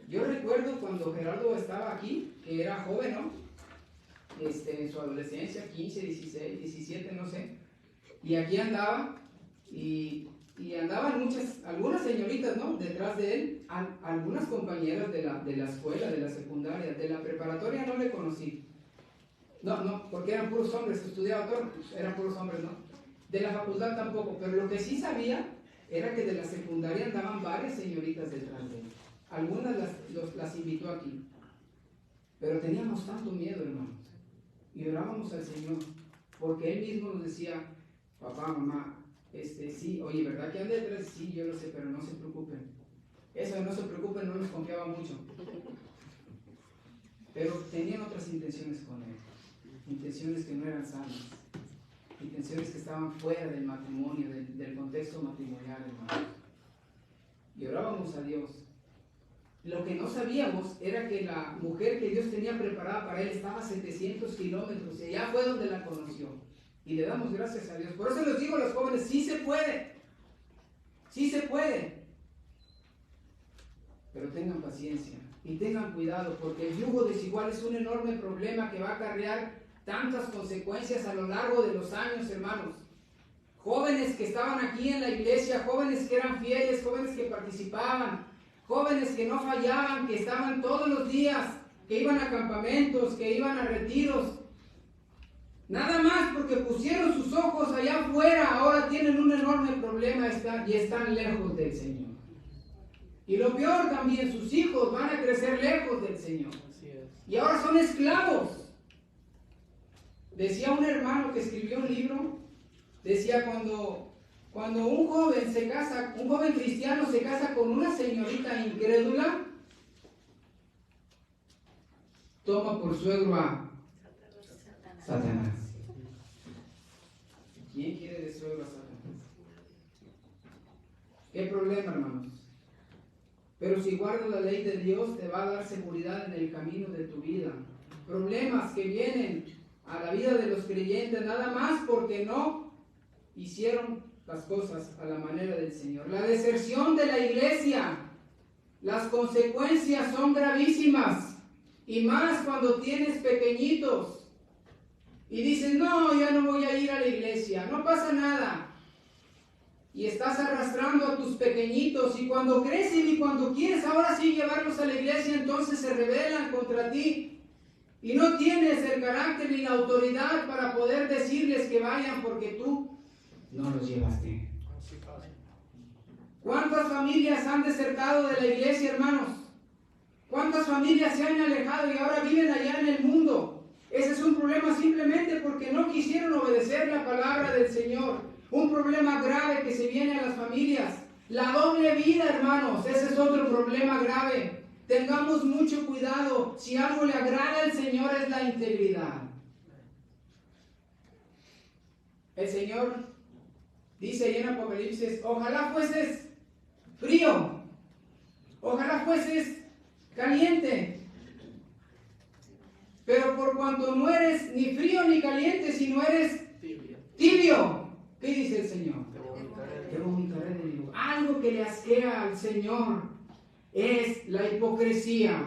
Yo recuerdo cuando Gerardo estaba aquí, que era joven, ¿no? En su adolescencia, 15, 16, 17, no sé. Y aquí andaba, y andaban algunas señoritas, ¿no? Detrás de él, algunas compañeras de la escuela, de la secundaria, de la preparatoria no le conocí. No, porque eran puros hombres, estudiaba todo, eran puros hombres, ¿no? De la facultad tampoco, pero lo que sí sabía era que de la secundaria andaban varias señoritas detrás de él. Algunas las invitó aquí. Pero teníamos tanto miedo, hermanos. Y orábamos al Señor, porque Él mismo nos decía, papá, mamá, sí, oye, ¿verdad que anda detrás? Sí, yo lo sé, pero no se preocupen. Eso de no se preocupen no nos confiaba mucho. Pero tenían otras intenciones con Él. Intenciones que no eran sanas. Intenciones que estaban fuera del matrimonio, del contexto matrimonial, hermanos. Y orábamos a Dios. Lo que no sabíamos era que la mujer que Dios tenía preparada para él estaba a 700 kilómetros y allá fue donde la conoció. Y le damos gracias a Dios. Por eso les digo a los jóvenes, sí se puede. Sí se puede. Pero tengan paciencia y tengan cuidado, porque el yugo desigual es un enorme problema que va a acarrear tantas consecuencias a lo largo de los años, hermanos. Jóvenes que estaban aquí en la iglesia, jóvenes que eran fieles, jóvenes que participaban, jóvenes que no fallaban, que estaban todos los días, que iban a campamentos, que iban a retiros. Nada más porque pusieron sus ojos allá afuera, ahora tienen un enorme problema y están lejos del Señor. Y lo peor también, sus hijos van a crecer lejos del Señor. Y ahora son esclavos. Decía un hermano que escribió un libro, decía cuando un joven se casa, un joven cristiano se casa con una señorita incrédula, toma por suegro a Satanás. ¿Quién quiere de suegro a Satanás? ¿Qué problema, hermanos? Pero si guardas la ley de Dios, te va a dar seguridad en el camino de tu vida. Problemas que vienen a la vida de los creyentes nada más porque no hicieron las cosas a la manera del Señor. La deserción de la iglesia, las consecuencias son gravísimas, y más cuando tienes pequeñitos y dices, no, ya no voy a ir a la iglesia, no pasa nada. Y estás arrastrando a tus pequeñitos, y cuando crecen y cuando quieres ahora sí llevarlos a la iglesia, entonces se rebelan contra ti. Y no tienes el carácter ni la autoridad para poder decirles que vayan porque tú no los llevaste. ¿Cuántas familias han desertado de la iglesia, hermanos? ¿Cuántas familias se han alejado y ahora viven allá en el mundo? Ese es un problema simplemente porque no quisieron obedecer la palabra del Señor. Un problema grave que se viene a las familias. La doble vida, hermanos, ese es otro problema grave. Tengamos mucho cuidado. Si algo le agrada al Señor es la integridad. El Señor dice ahí en Apocalipsis, ojalá fueses frío, ojalá fueses caliente, pero por cuanto no eres ni frío ni caliente, sino eres tibio, ¿qué dice el Señor? Te vomitaré de mi boca. Algo que le asquea al Señor es la hipocresía.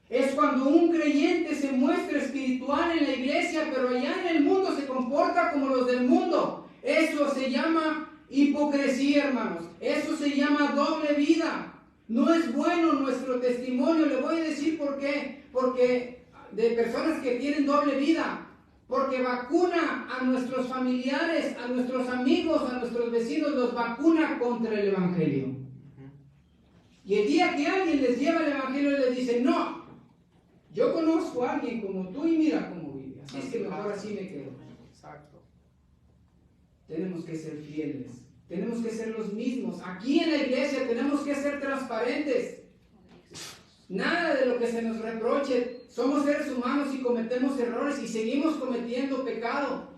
Es cuando un creyente se muestra espiritual en la iglesia, pero allá en el mundo se comporta como los del mundo. Eso se llama hipocresía, hermanos. Eso se llama doble vida. No es bueno nuestro testimonio. Le voy a decir por qué. Porque de personas que tienen doble vida. Porque vacuna a nuestros familiares, a nuestros amigos, a nuestros vecinos, los vacuna contra el Evangelio. Y el día que alguien les lleva el Evangelio, les dice, no, yo conozco a alguien como tú y mira cómo vive. Así es que mejor así me quedo. Exacto. Tenemos que ser fieles. Tenemos que ser los mismos. Aquí en la iglesia tenemos que ser transparentes. Nada de lo que se nos reproche. Somos seres humanos y cometemos errores y seguimos cometiendo pecado.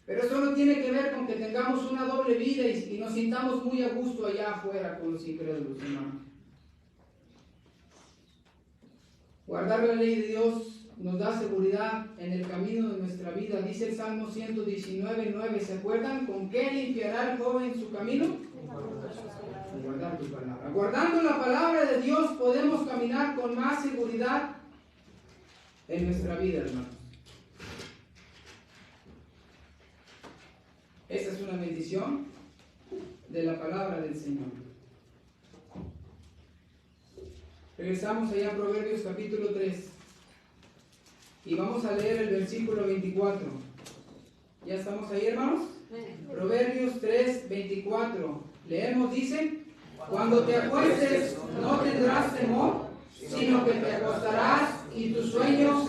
Pero eso no tiene que ver con que tengamos una doble vida y nos sintamos muy a gusto allá afuera con los incrédulos, hermanos. Guardar la ley de Dios nos da seguridad en el camino de nuestra vida. Dice el Salmo 119:9. ¿Se acuerdan? ¿Con qué limpiará el joven su camino? Con guardar tu palabra. Guardando la palabra de Dios podemos caminar con más seguridad en nuestra vida, hermanos. Esa es una bendición de la palabra del Señor. Regresamos allá a Proverbios capítulo 3 y vamos a leer el versículo 24. ¿Ya estamos ahí, hermanos? Proverbios 3:24. Leemos, dice, cuando te acuestes no tendrás temor, sino que te acostarás y tu sueño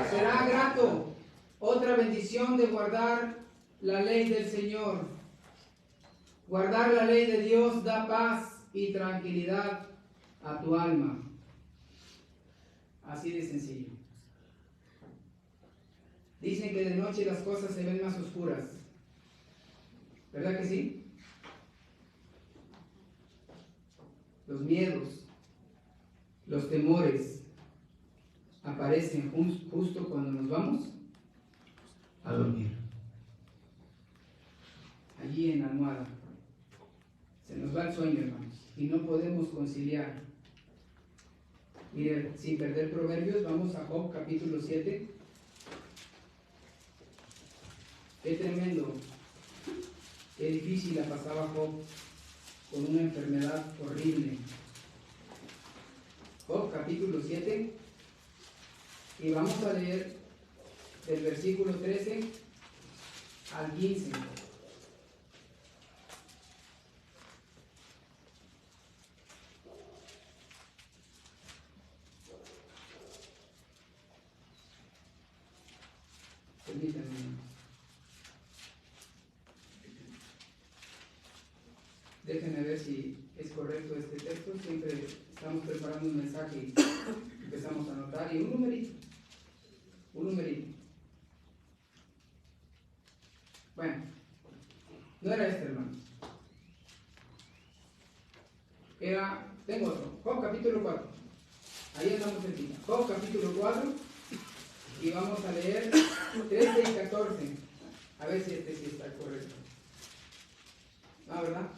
será grato. Otra bendición de guardar la ley del Señor. Guardar la ley de Dios da paz y tranquilidad a tu alma. Así de sencillo. Dicen que de noche las cosas se ven más oscuras. ¿Verdad que sí? Los miedos, los temores aparecen justo cuando nos vamos a dormir. Allí en la almohada Se nos va el sueño, hermanos, y no podemos conciliar. Miren, sin perder proverbios, vamos a Job capítulo 7. Qué tremendo, qué difícil la pasaba Job con una enfermedad horrible. Job capítulo 7, y vamos a leer del versículo 13 al 15. Permítanme. Déjenme ver si es correcto este texto. Siempre estamos preparando un mensaje y empezamos a anotar. Y un numerito. Bueno, no era este, hermanos. Tengo otro. Job capítulo 4. Ahí andamos cerquita. Job capítulo 4. Y vamos a leer 13 y 14. A ver si este sí está correcto. Ah, ¿verdad?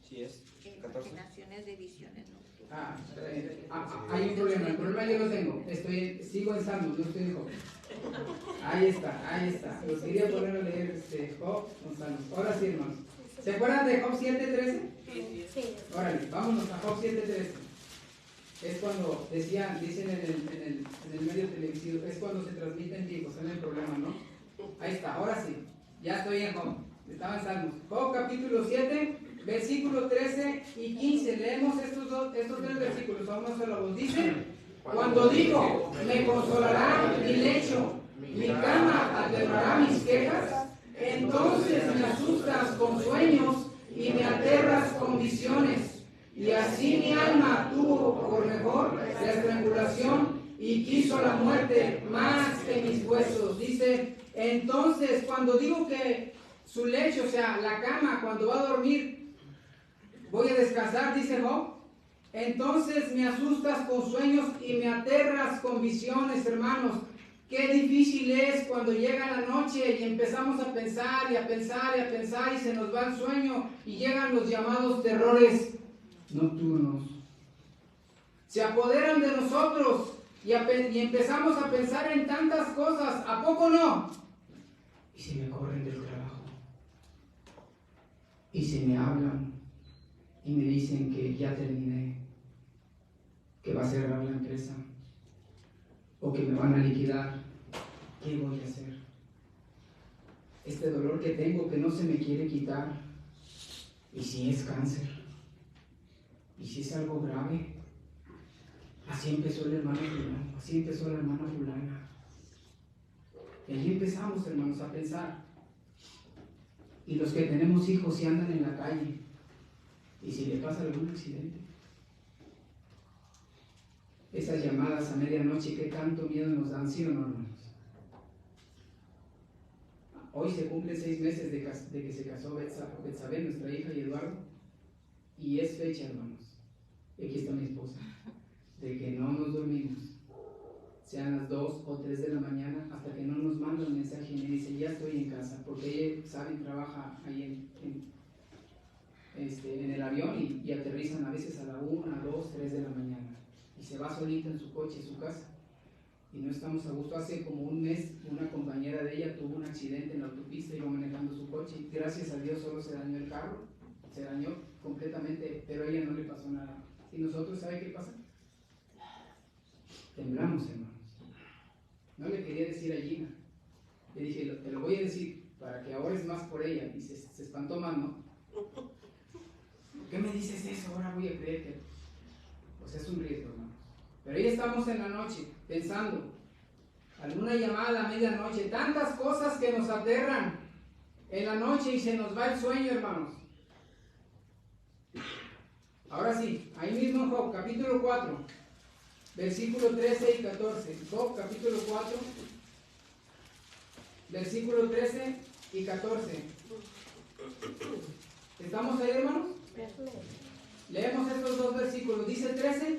Sí es. 14. Imaginaciones de visiones, ¿no? Hay un problema. El problema yo lo tengo. Sigo en Salmos, no estoy en Job. Ahí está. Los quería poner a leer Job con Salmos. Ahora sí, hermanos. ¿Se acuerdan de Job 7:13? Sí. Órale, vámonos a Job 7:13. Es cuando dicen en el medio televisivo, es cuando se transmite en vivo, ¿saben el problema, no? Ahí está, ahora sí, ya estoy en Job, estaba en Salmos. Job capítulo 7, versículo 13 y 15, leemos estos tres versículos a una sola voz. Dice, cuando digo, me consolará mi lecho, mi cama atenuará mis quejas, entonces me asustas con sueños y me aterras con visiones. Y así mi alma tuvo por mejor la estrangulación y quiso la muerte más que mis huesos. Dice, entonces cuando digo que su lecho, o sea, la cama, cuando va a dormir, voy a descansar, dice Job, entonces me asustas con sueños y me aterras con visiones, hermanos. Qué difícil es cuando llega la noche y empezamos a pensar y a pensar y a pensar y se nos va el sueño y llegan los llamados terrores nocturnos. Se apoderan de nosotros y empezamos a pensar en tantas cosas. ¿A poco no? Y si me corren del trabajo, y si me hablan y me dicen que ya terminé, que va a cerrar la empresa o que me van a liquidar, ¿qué voy a hacer? Este dolor que tengo que no se me quiere quitar, y si es cáncer, y si es algo grave. Así empezó el hermano fulano, así empezó la hermana fulana. Y ahí empezamos, hermanos, a pensar. Y los que tenemos hijos y andan en la calle, y si le pasa algún accidente, esas llamadas a medianoche, ¿qué tanto miedo nos dan, sí o no, hermanos? Hoy se cumplen 6 meses de que se casó Betsabé, nuestra hija, y Eduardo, y es fecha, hermanos. Aquí está mi esposa, de que no nos dormimos, sean las 2 o 3 de la mañana, hasta que no nos manda un mensaje y me dice, ya estoy en casa, porque ella sabe, trabaja ahí en el avión y aterrizan a veces a la 1, 2, 3 de la mañana, y se va solita en su coche, en su casa, y no estamos a gusto. Hace como un mes, una compañera de ella tuvo un accidente en la autopista, iba manejando su coche, y gracias a Dios solo se dañó el carro, se dañó completamente, pero a ella no le pasó nada. Y nosotros, ¿sabe qué pasa? Temblamos, hermanos. No le quería decir a Gina. Le dije, te lo voy a decir para que ahora es más por ella. Y se espantó más, ¿no? ¿Por qué me dices eso? Ahora voy a creer que... Pues es un riesgo, hermanos. Pero ahí estamos en la noche, pensando. Alguna llamada a medianoche. Tantas cosas que nos aterran en la noche y se nos va el sueño, hermanos. Ahora sí, ahí mismo en Job, capítulo 4, versículo 13 y 14. Job, capítulo 4, versículo 13 y 14. ¿Estamos ahí, hermanos? Leemos estos dos versículos. Dice 13,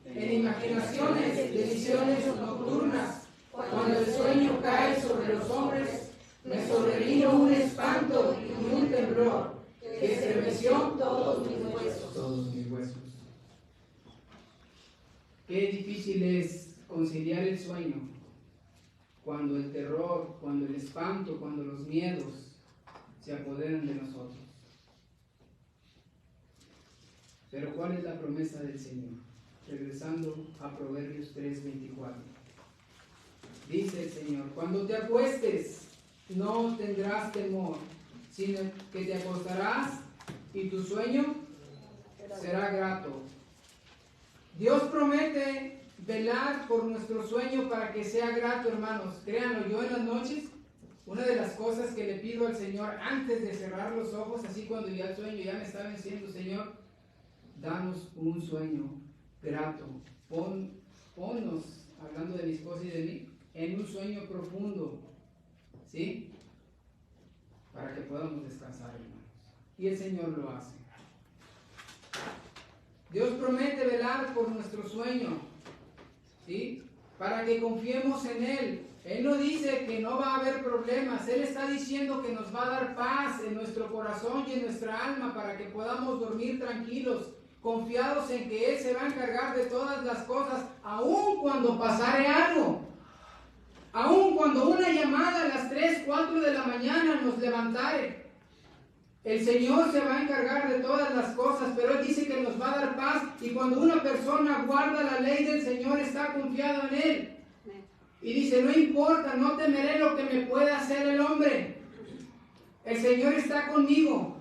en imaginaciones de visiones nocturnas, cuando el sueño cae sobre los hombres, Me sobrevino un espanto y un temblor, que estremeció todos mis huesos. Todos mis huesos. Qué difícil es conciliar el sueño cuando el terror, cuando el espanto, cuando los miedos se apoderan de nosotros. Pero ¿cuál es la promesa del Señor? Regresando a Proverbios 3:24. Dice el Señor: cuando te acuestes, no tendrás temor, sino que te acostarás y tu sueño será grato. Dios promete velar por nuestro sueño para que sea grato, hermanos. Créanlo, yo en las noches, una de las cosas que le pido al Señor antes de cerrar los ojos, así cuando ya el sueño ya me está venciendo: Señor, danos un sueño grato. Ponnos, hablando de mi esposa y de mí, en un sueño profundo, ¿sí? Para que podamos descansar, hermanos. Y el Señor lo hace. Dios promete velar por nuestro sueño, ¿sí? Para que confiemos en Él. Él no dice que no va a haber problemas. Él está diciendo que nos va a dar paz en nuestro corazón y en nuestra alma para que podamos dormir tranquilos, confiados en que Él se va a encargar de todas las cosas, aun cuando pasare algo. Aun cuando una llamada a las 3, 4 de la mañana nos levantare, el Señor se va a encargar de todas las cosas, pero Él dice que nos va a dar paz, y cuando una persona guarda la ley del Señor, está confiado en Él. Y dice: no importa, no temeré lo que me pueda hacer el hombre. El Señor está conmigo.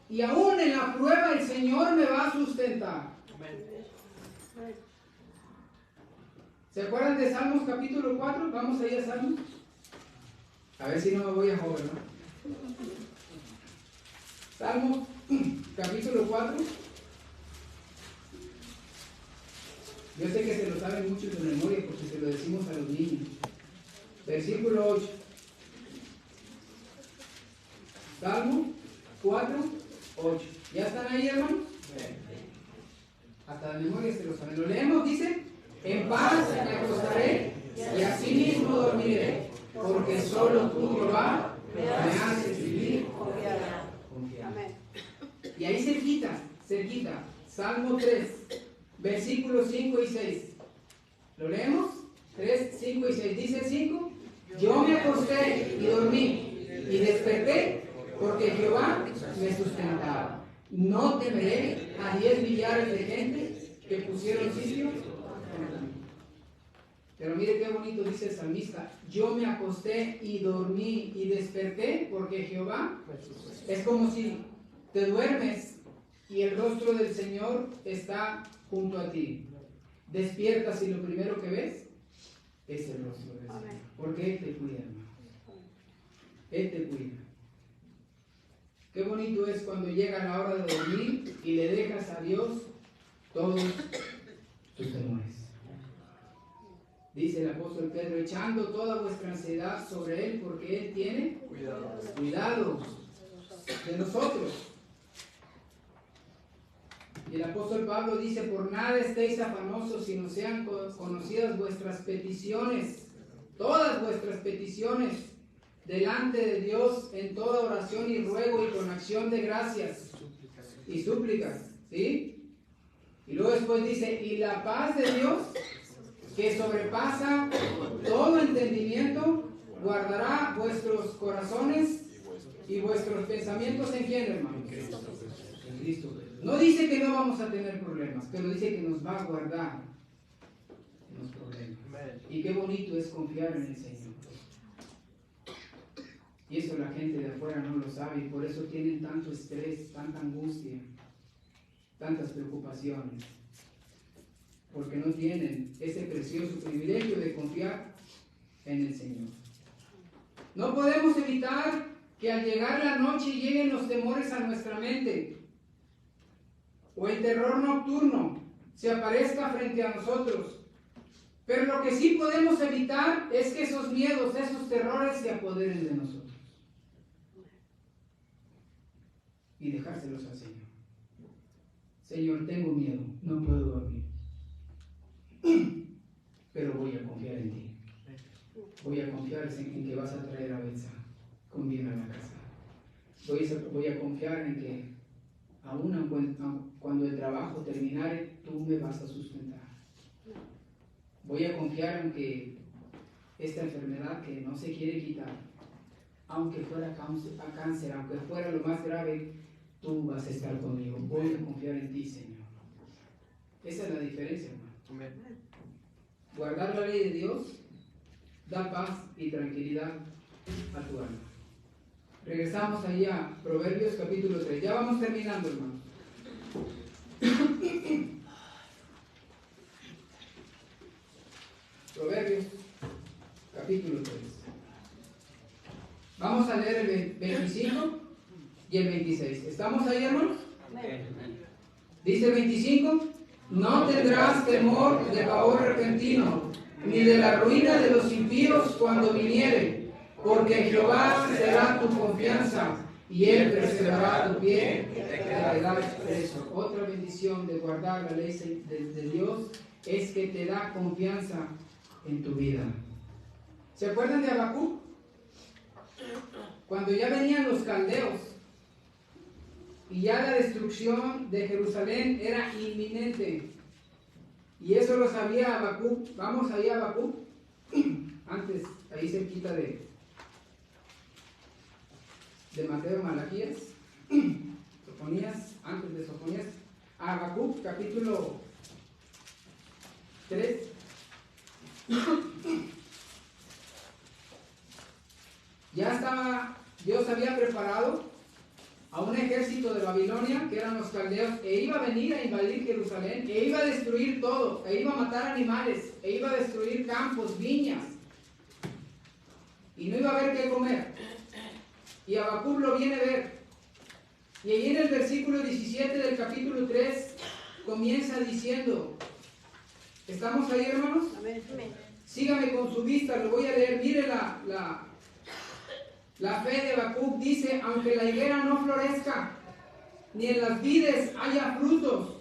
Y aún en la prueba el Señor me va a sustentar. ¿Se acuerdan de Salmos capítulo 4? Vamos ahí a Salmos. A ver si no me voy a joder, ¿no? Salmos capítulo 4. Yo sé que se lo saben mucho de memoria porque se lo decimos a los niños. Versículo 8. Salmo 4, 8. ¿Ya están ahí, hermanos? Hasta de memoria se lo saben. Lo leemos, dice: en paz me acostaré y asimismo dormiré, porque solo tú, Jehová, me haces vivir confiado. Y ahí cerquita, Salmo 3, versículos 5 y 6. ¿Lo leemos? 3, 5 y 6. Dice el 5: yo me acosté y dormí, y desperté, porque Jehová me sustentaba. No temeré a 10 millares de gente que pusieron sitio contra mí. Pero mire qué bonito dice el salmista: yo me acosté y dormí y desperté, porque Jehová. Es como si te duermes y el rostro del Señor está junto a ti. Despiertas y lo primero que ves es el rostro del Señor. Porque Él te cuida, hermano. Él te cuida. Qué bonito es cuando llega la hora de dormir y le dejas a Dios todos tus temores. Dice el apóstol Pedro: echando toda vuestra ansiedad sobre Él, porque Él tiene cuidado de nosotros. Y el apóstol Pablo dice: por nada estéis afanosos, sino sean conocidas vuestras peticiones, todas vuestras peticiones, delante de Dios en toda oración y ruego y con acción de gracias y súplicas, ¿sí? Y luego después dice: y la paz de Dios, que sobrepasa todo entendimiento, guardará vuestros corazones y vuestros pensamientos. ¿En quién, hermano? En Cristo. No dice que no vamos a tener problemas, pero dice que nos va a guardar en los problemas. Y qué bonito es confiar en el Señor. Y eso la gente de afuera no lo sabe, y por eso tienen tanto estrés, tanta angustia, tantas preocupaciones, porque no tienen ese precioso privilegio de confiar en el Señor. No podemos evitar que al llegar la noche lleguen los temores a nuestra mente, o el terror nocturno se aparezca frente a nosotros. Pero lo que sí podemos evitar es que esos miedos, esos terrores se apoderen de nosotros. Y dejárselos al Señor. Señor, tengo miedo, no puedo dormir. Pero voy a confiar en ti. Voy a confiar en que vas a traer a Belsa. conviene a la casa. Voy a confiar en que aún cuando el trabajo terminare, tú me vas a sustentar. Voy a confiar en que esta enfermedad que no se quiere quitar, aunque fuera cáncer, aunque fuera lo más grave, tú vas a estar conmigo. Voy a confiar en ti, Señor. Esa es la diferencia, hermano. Amén. Guardar la ley de Dios da paz y tranquilidad a tu alma. Regresamos ahí a Proverbios capítulo 3. Ya vamos terminando, hermanos. Proverbios capítulo 3. Vamos a leer el 25 y el 26. ¿Estamos ahí, hermanos? Dice el 25: no tendrás temor de pavor repentino, ni de la ruina de los impíos cuando viniere, porque Jehová será tu confianza, y Él preservará tu pie de quedar preso. Otra bendición de guardar la ley de Dios es que te da confianza en tu vida. ¿Se acuerdan de Habacuc? Cuando ya venían los caldeos y ya la destrucción de Jerusalén era inminente, y eso lo sabía Habacuc. Vamos ahí a Habacuc, antes, ahí cerquita de Mateo, Malaquías, Sofonías, antes de Sofonías, Habacuc capítulo 3. Ya estaba, Dios había preparado a un ejército de Babilonia, que eran los caldeos, e iba a venir a invadir Jerusalén, e iba a destruir todo, e iba a matar animales, e iba a destruir campos, viñas, y no iba a haber qué comer. Y Habacuc lo viene a ver, y ahí en el versículo 17 del capítulo 3 comienza diciendo, ¿estamos ahí, hermanos? Amén. Sígame con su vista, lo voy a leer. Mire la fe de Habacuc. Dice: aunque la higuera no florezca, ni en las vides haya frutos,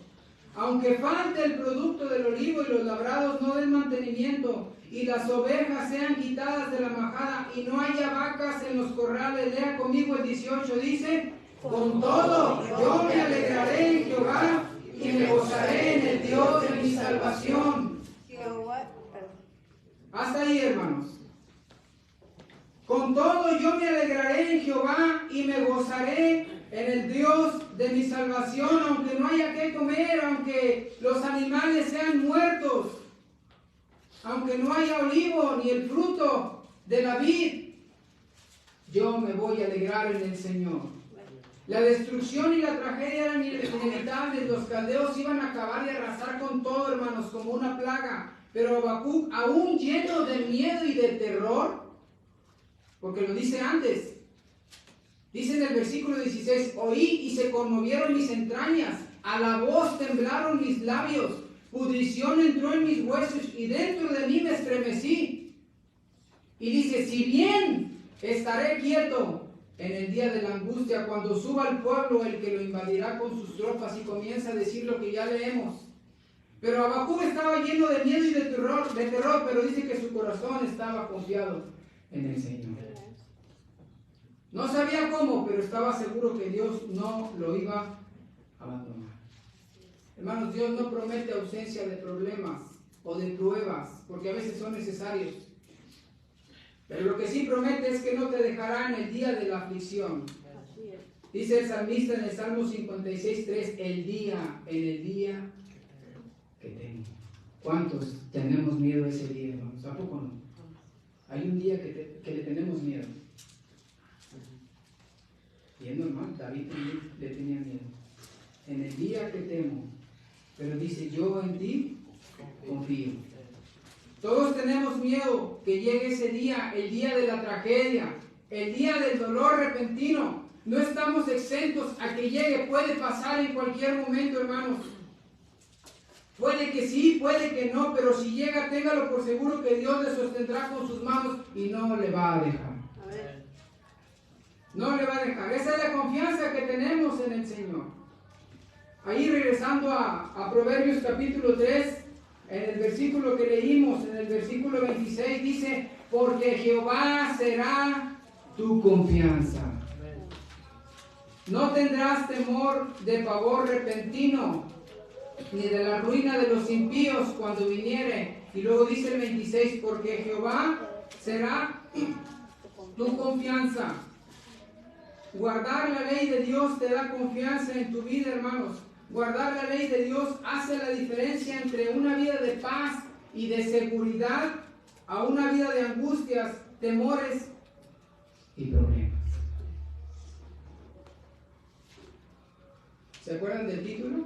aunque falte el producto del olivo y los labrados no den mantenimiento, y las ovejas sean quitadas de la majada, y no haya vacas en los corrales. Lea conmigo el 18, dice: con todo yo me alegraré en Jehová, y me gozaré en el Dios de mi salvación. Hasta ahí, hermanos. Con todo yo me alegraré en Jehová y me gozaré en el Dios de mi salvación, aunque no haya que comer, aunque los animales sean muertos, aunque no haya olivo ni el fruto de la vid, yo me voy a alegrar en el Señor. La destrucción y la tragedia eran inevitables. Los caldeos iban a acabar y arrasar con todo, hermanos, como una plaga. Pero Habacuc, aún lleno de miedo y de terror, porque lo dice antes, dice en el versículo 16: oí y se conmovieron mis entrañas, a la voz temblaron mis labios, pudrición entró en mis huesos y dentro de mí me estremecí. Y dice: si bien estaré quieto en el día de la angustia, cuando suba al pueblo el que lo invadirá con sus tropas, y comienza a decir lo que ya leemos. Pero Habacuc estaba lleno de miedo y de terror, pero dice que su corazón estaba confiado en el Señor. No sabía cómo, pero estaba seguro que Dios no lo iba a abandonar. Hermanos, Dios no promete ausencia de problemas o de pruebas, porque a veces son necesarios. Pero lo que sí promete es que no te dejará en el día de la aflicción. Dice el salmista en el Salmo 56:3, en el día que tengo. ¿Cuántos tenemos miedo ese día, hermanos? ¿A poco no? Hay un día que le tenemos miedo. Y es normal, David le tenía miedo. En el día que temo, pero dice: yo en ti confío. Todos tenemos miedo que llegue ese día, el día de la tragedia, el día del dolor repentino. No estamos exentos a que llegue, puede pasar en cualquier momento, hermanos. Puede que sí, puede que no, pero si llega, téngalo por seguro que Dios le sostendrá con sus manos y no le va a dejar. No le va a dejar. Esa es la confianza que tenemos en el Señor. Ahí regresando a Proverbios capítulo 3, en el versículo que leímos, en el versículo 26, dice: porque Jehová será tu confianza. No tendrás temor de pavor repentino, ni de la ruina de los impíos cuando viniere. Y luego dice el 26, porque Jehová será tu confianza. Guardar la ley de Dios te da confianza en tu vida, hermanos. Guardar la ley de Dios hace la diferencia entre una vida de paz y de seguridad a una vida de angustias, temores y problemas. ¿Se acuerdan del título?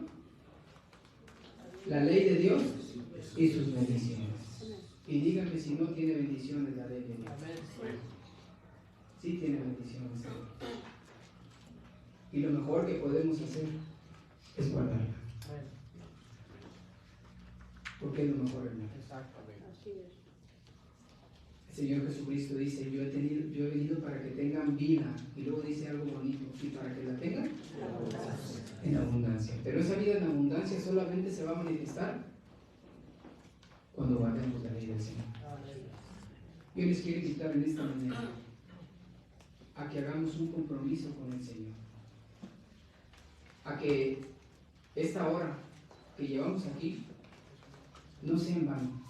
La ley de Dios y sus bendiciones. Y díganme si no tiene bendiciones la ley de Dios. Sí tiene bendiciones. Y lo mejor que podemos hacer es guardarla. Porque es lo mejor, hermano. El Señor Jesucristo dice, yo he venido para que tengan vida. Y luego dice algo bonito, y para que la tengan en abundancia. Pero esa vida en abundancia solamente se va a manifestar cuando guardemos la ley del Señor. Yo les quiero invitar en esta mañana a que hagamos un compromiso con el Señor. A que esta hora que llevamos aquí no sea en vano.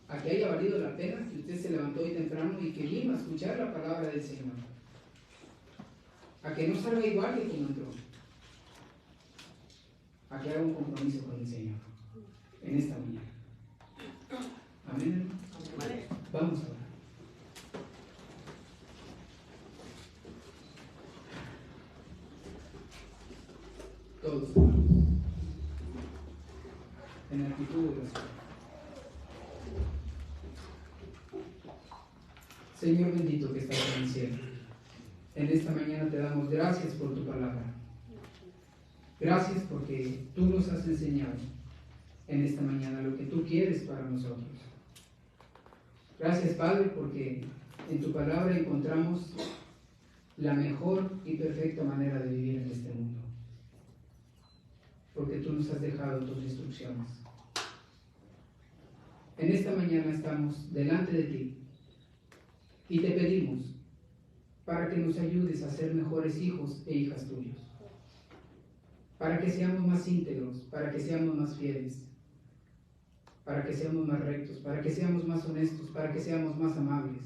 A que haya valido la pena que usted se levantó hoy temprano y que vino a escuchar la palabra del Señor. A que no salga igual que como entró. A que haga un compromiso con el Señor en esta mañana. Amén. Amén. Vamos a orar. Todos en actitud de oración. Señor bendito que estás en el cielo, en esta mañana te damos gracias por tu palabra. Gracias porque tú nos has enseñado en esta mañana lo que tú quieres para nosotros. Gracias, Padre, porque en tu palabra encontramos la mejor y perfecta manera de vivir en este mundo. Porque tú nos has dejado tus instrucciones. En esta mañana estamos delante de ti y te pedimos para que nos ayudes a ser mejores hijos e hijas tuyos, para que seamos más íntegros, para que seamos más fieles, para que seamos más rectos, para que seamos más honestos, para que seamos más amables,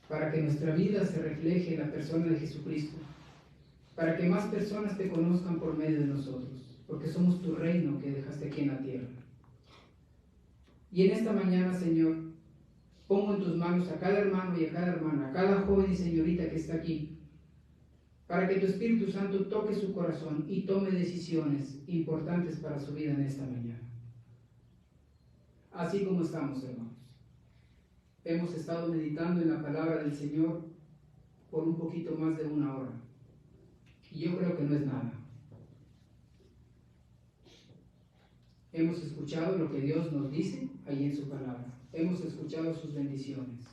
para que nuestra vida se refleje en la persona de Jesucristo, para que más personas te conozcan por medio de nosotros, porque somos tu reino que dejaste aquí en la tierra. Y en esta mañana, Señor, pongo en tus manos a cada hermano y a cada hermana, a cada joven y señorita que está aquí, para que tu Espíritu Santo toque su corazón y tome decisiones importantes para su vida en esta mañana. Así como estamos, hermanos. Hemos estado meditando en la palabra del Señor por un poquito más de 1 hora. Y yo creo que no es nada. Hemos escuchado lo que Dios nos dice ahí en su palabra. Hemos escuchado sus bendiciones.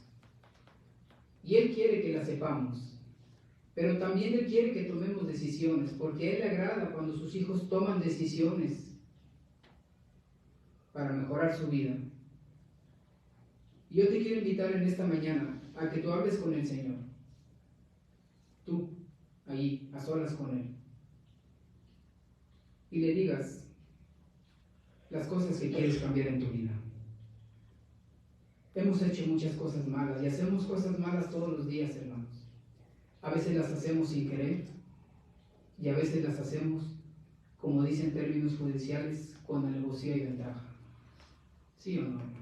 Y Él quiere que las sepamos. Pero también Él quiere que tomemos decisiones, porque a Él le agrada cuando sus hijos toman decisiones para mejorar su vida. Y yo te quiero invitar en esta mañana a que tú hables con el Señor. Tú, ahí, a solas con Él. Y le digas las cosas que quieres cambiar en tu vida. Hemos hecho muchas cosas malas y hacemos cosas malas todos los días, hermanos. A veces las hacemos sin querer y a veces las hacemos, como dicen términos judiciales, con alevosía y ventaja. ¿Sí o no, hermanos?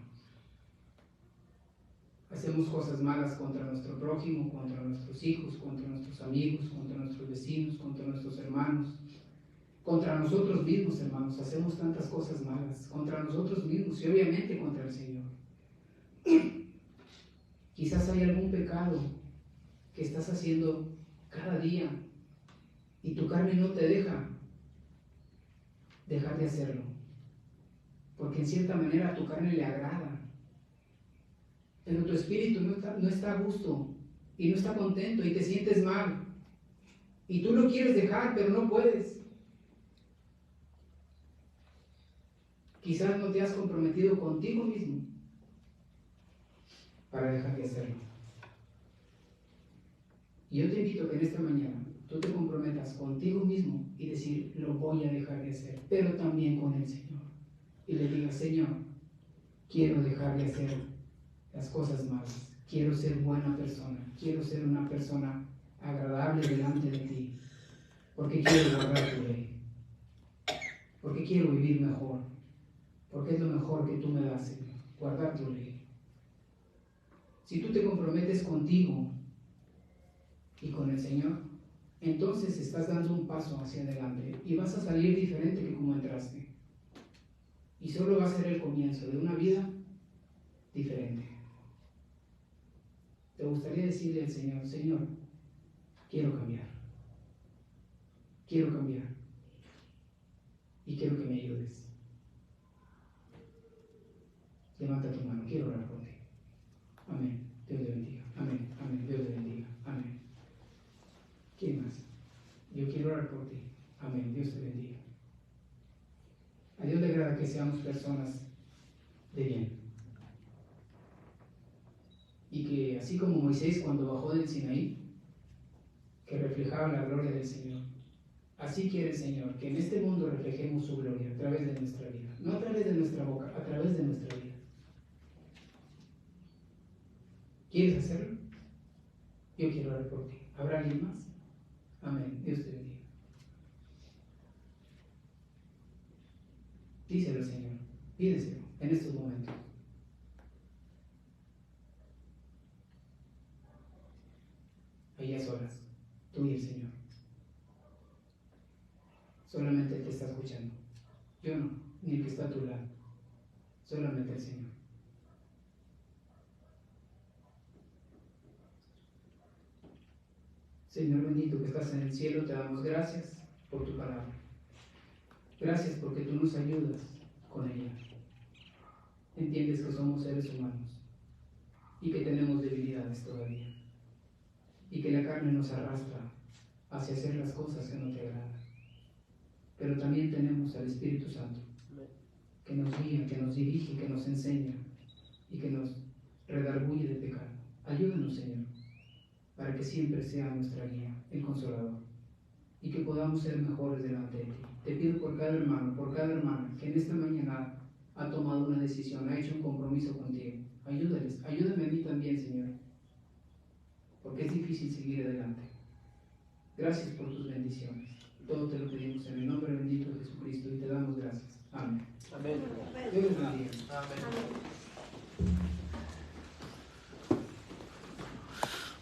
Hacemos cosas malas contra nuestro prójimo, contra nuestros hijos, contra nuestros amigos, contra nuestros vecinos, contra nuestros hermanos, contra nosotros mismos, hermanos. Hacemos tantas cosas malas contra nosotros mismos y obviamente contra el Señor. Quizás hay algún pecado que estás haciendo cada día y tu carne no te deja dejar de hacerlo, porque en cierta manera a tu carne le agrada, pero tu espíritu no está a gusto y no está contento y te sientes mal y tú lo quieres dejar pero no puedes. Quizás no te has comprometido contigo mismo para dejar de hacerlo. Y yo te invito a que en esta mañana tú te comprometas contigo mismo y decir, lo voy a dejar de hacer, pero también con el Señor. Y le digas, Señor, quiero dejar de hacer las cosas malas, quiero ser buena persona, quiero ser una persona agradable delante de ti, porque quiero guardar tu ley, porque quiero vivir mejor, porque es lo mejor que tú me das, Señor, guardar tu ley. Si tú te comprometes contigo y con el Señor, entonces estás dando un paso hacia adelante y vas a salir diferente que como entraste. Y solo va a ser el comienzo de una vida diferente. ¿Te gustaría decirle al Señor, Señor, quiero cambiar? Quiero cambiar. Y quiero que me ayudes. Levanta tu mano, quiero orar por ti. Amén. Dios te bendiga. Amén. Amén. Dios te bendiga. Amén. ¿Quién más? Yo quiero orar por ti. Amén. Dios te bendiga. A Dios le agrada que seamos personas de bien. Y que así como Moisés cuando bajó del Sinaí, que reflejaba la gloria del Señor, así quiere el Señor que en este mundo reflejemos su gloria a través de nuestra vida. No a través de nuestra boca, a través de nuestra vida. ¿Quieres hacerlo? Yo quiero orar por ti. ¿Habrá alguien más? Amén. Dios te bendiga. Díselo al Señor. Pídeselo en estos momentos. Ahí a solas, tú y el Señor. Solamente Él te está escuchando. Yo no, ni el que está a tu lado. Solamente el Señor. Señor bendito que estás en el cielo, te damos gracias por tu palabra. Gracias porque tú nos ayudas con ella. Entiendes que somos seres humanos y que tenemos debilidades todavía. Y que la carne nos arrastra hacia hacer las cosas que no te agradan. Pero también tenemos al Espíritu Santo, que nos guía, que nos dirige, que nos enseña y que nos redarguye de pecado. Ayúdanos, Señor, para que siempre sea nuestra guía, el Consolador, y que podamos ser mejores delante de ti. Te pido por cada hermano, por cada hermana que en esta mañana ha tomado una decisión, ha hecho un compromiso contigo. Ayúdales, ayúdame a mí también, Señor, porque es difícil seguir adelante. Gracias por tus bendiciones. Todo te lo pedimos en el nombre bendito de Jesucristo y te damos gracias. Amén. Amén. Dios les bendiga. Amén. Amén.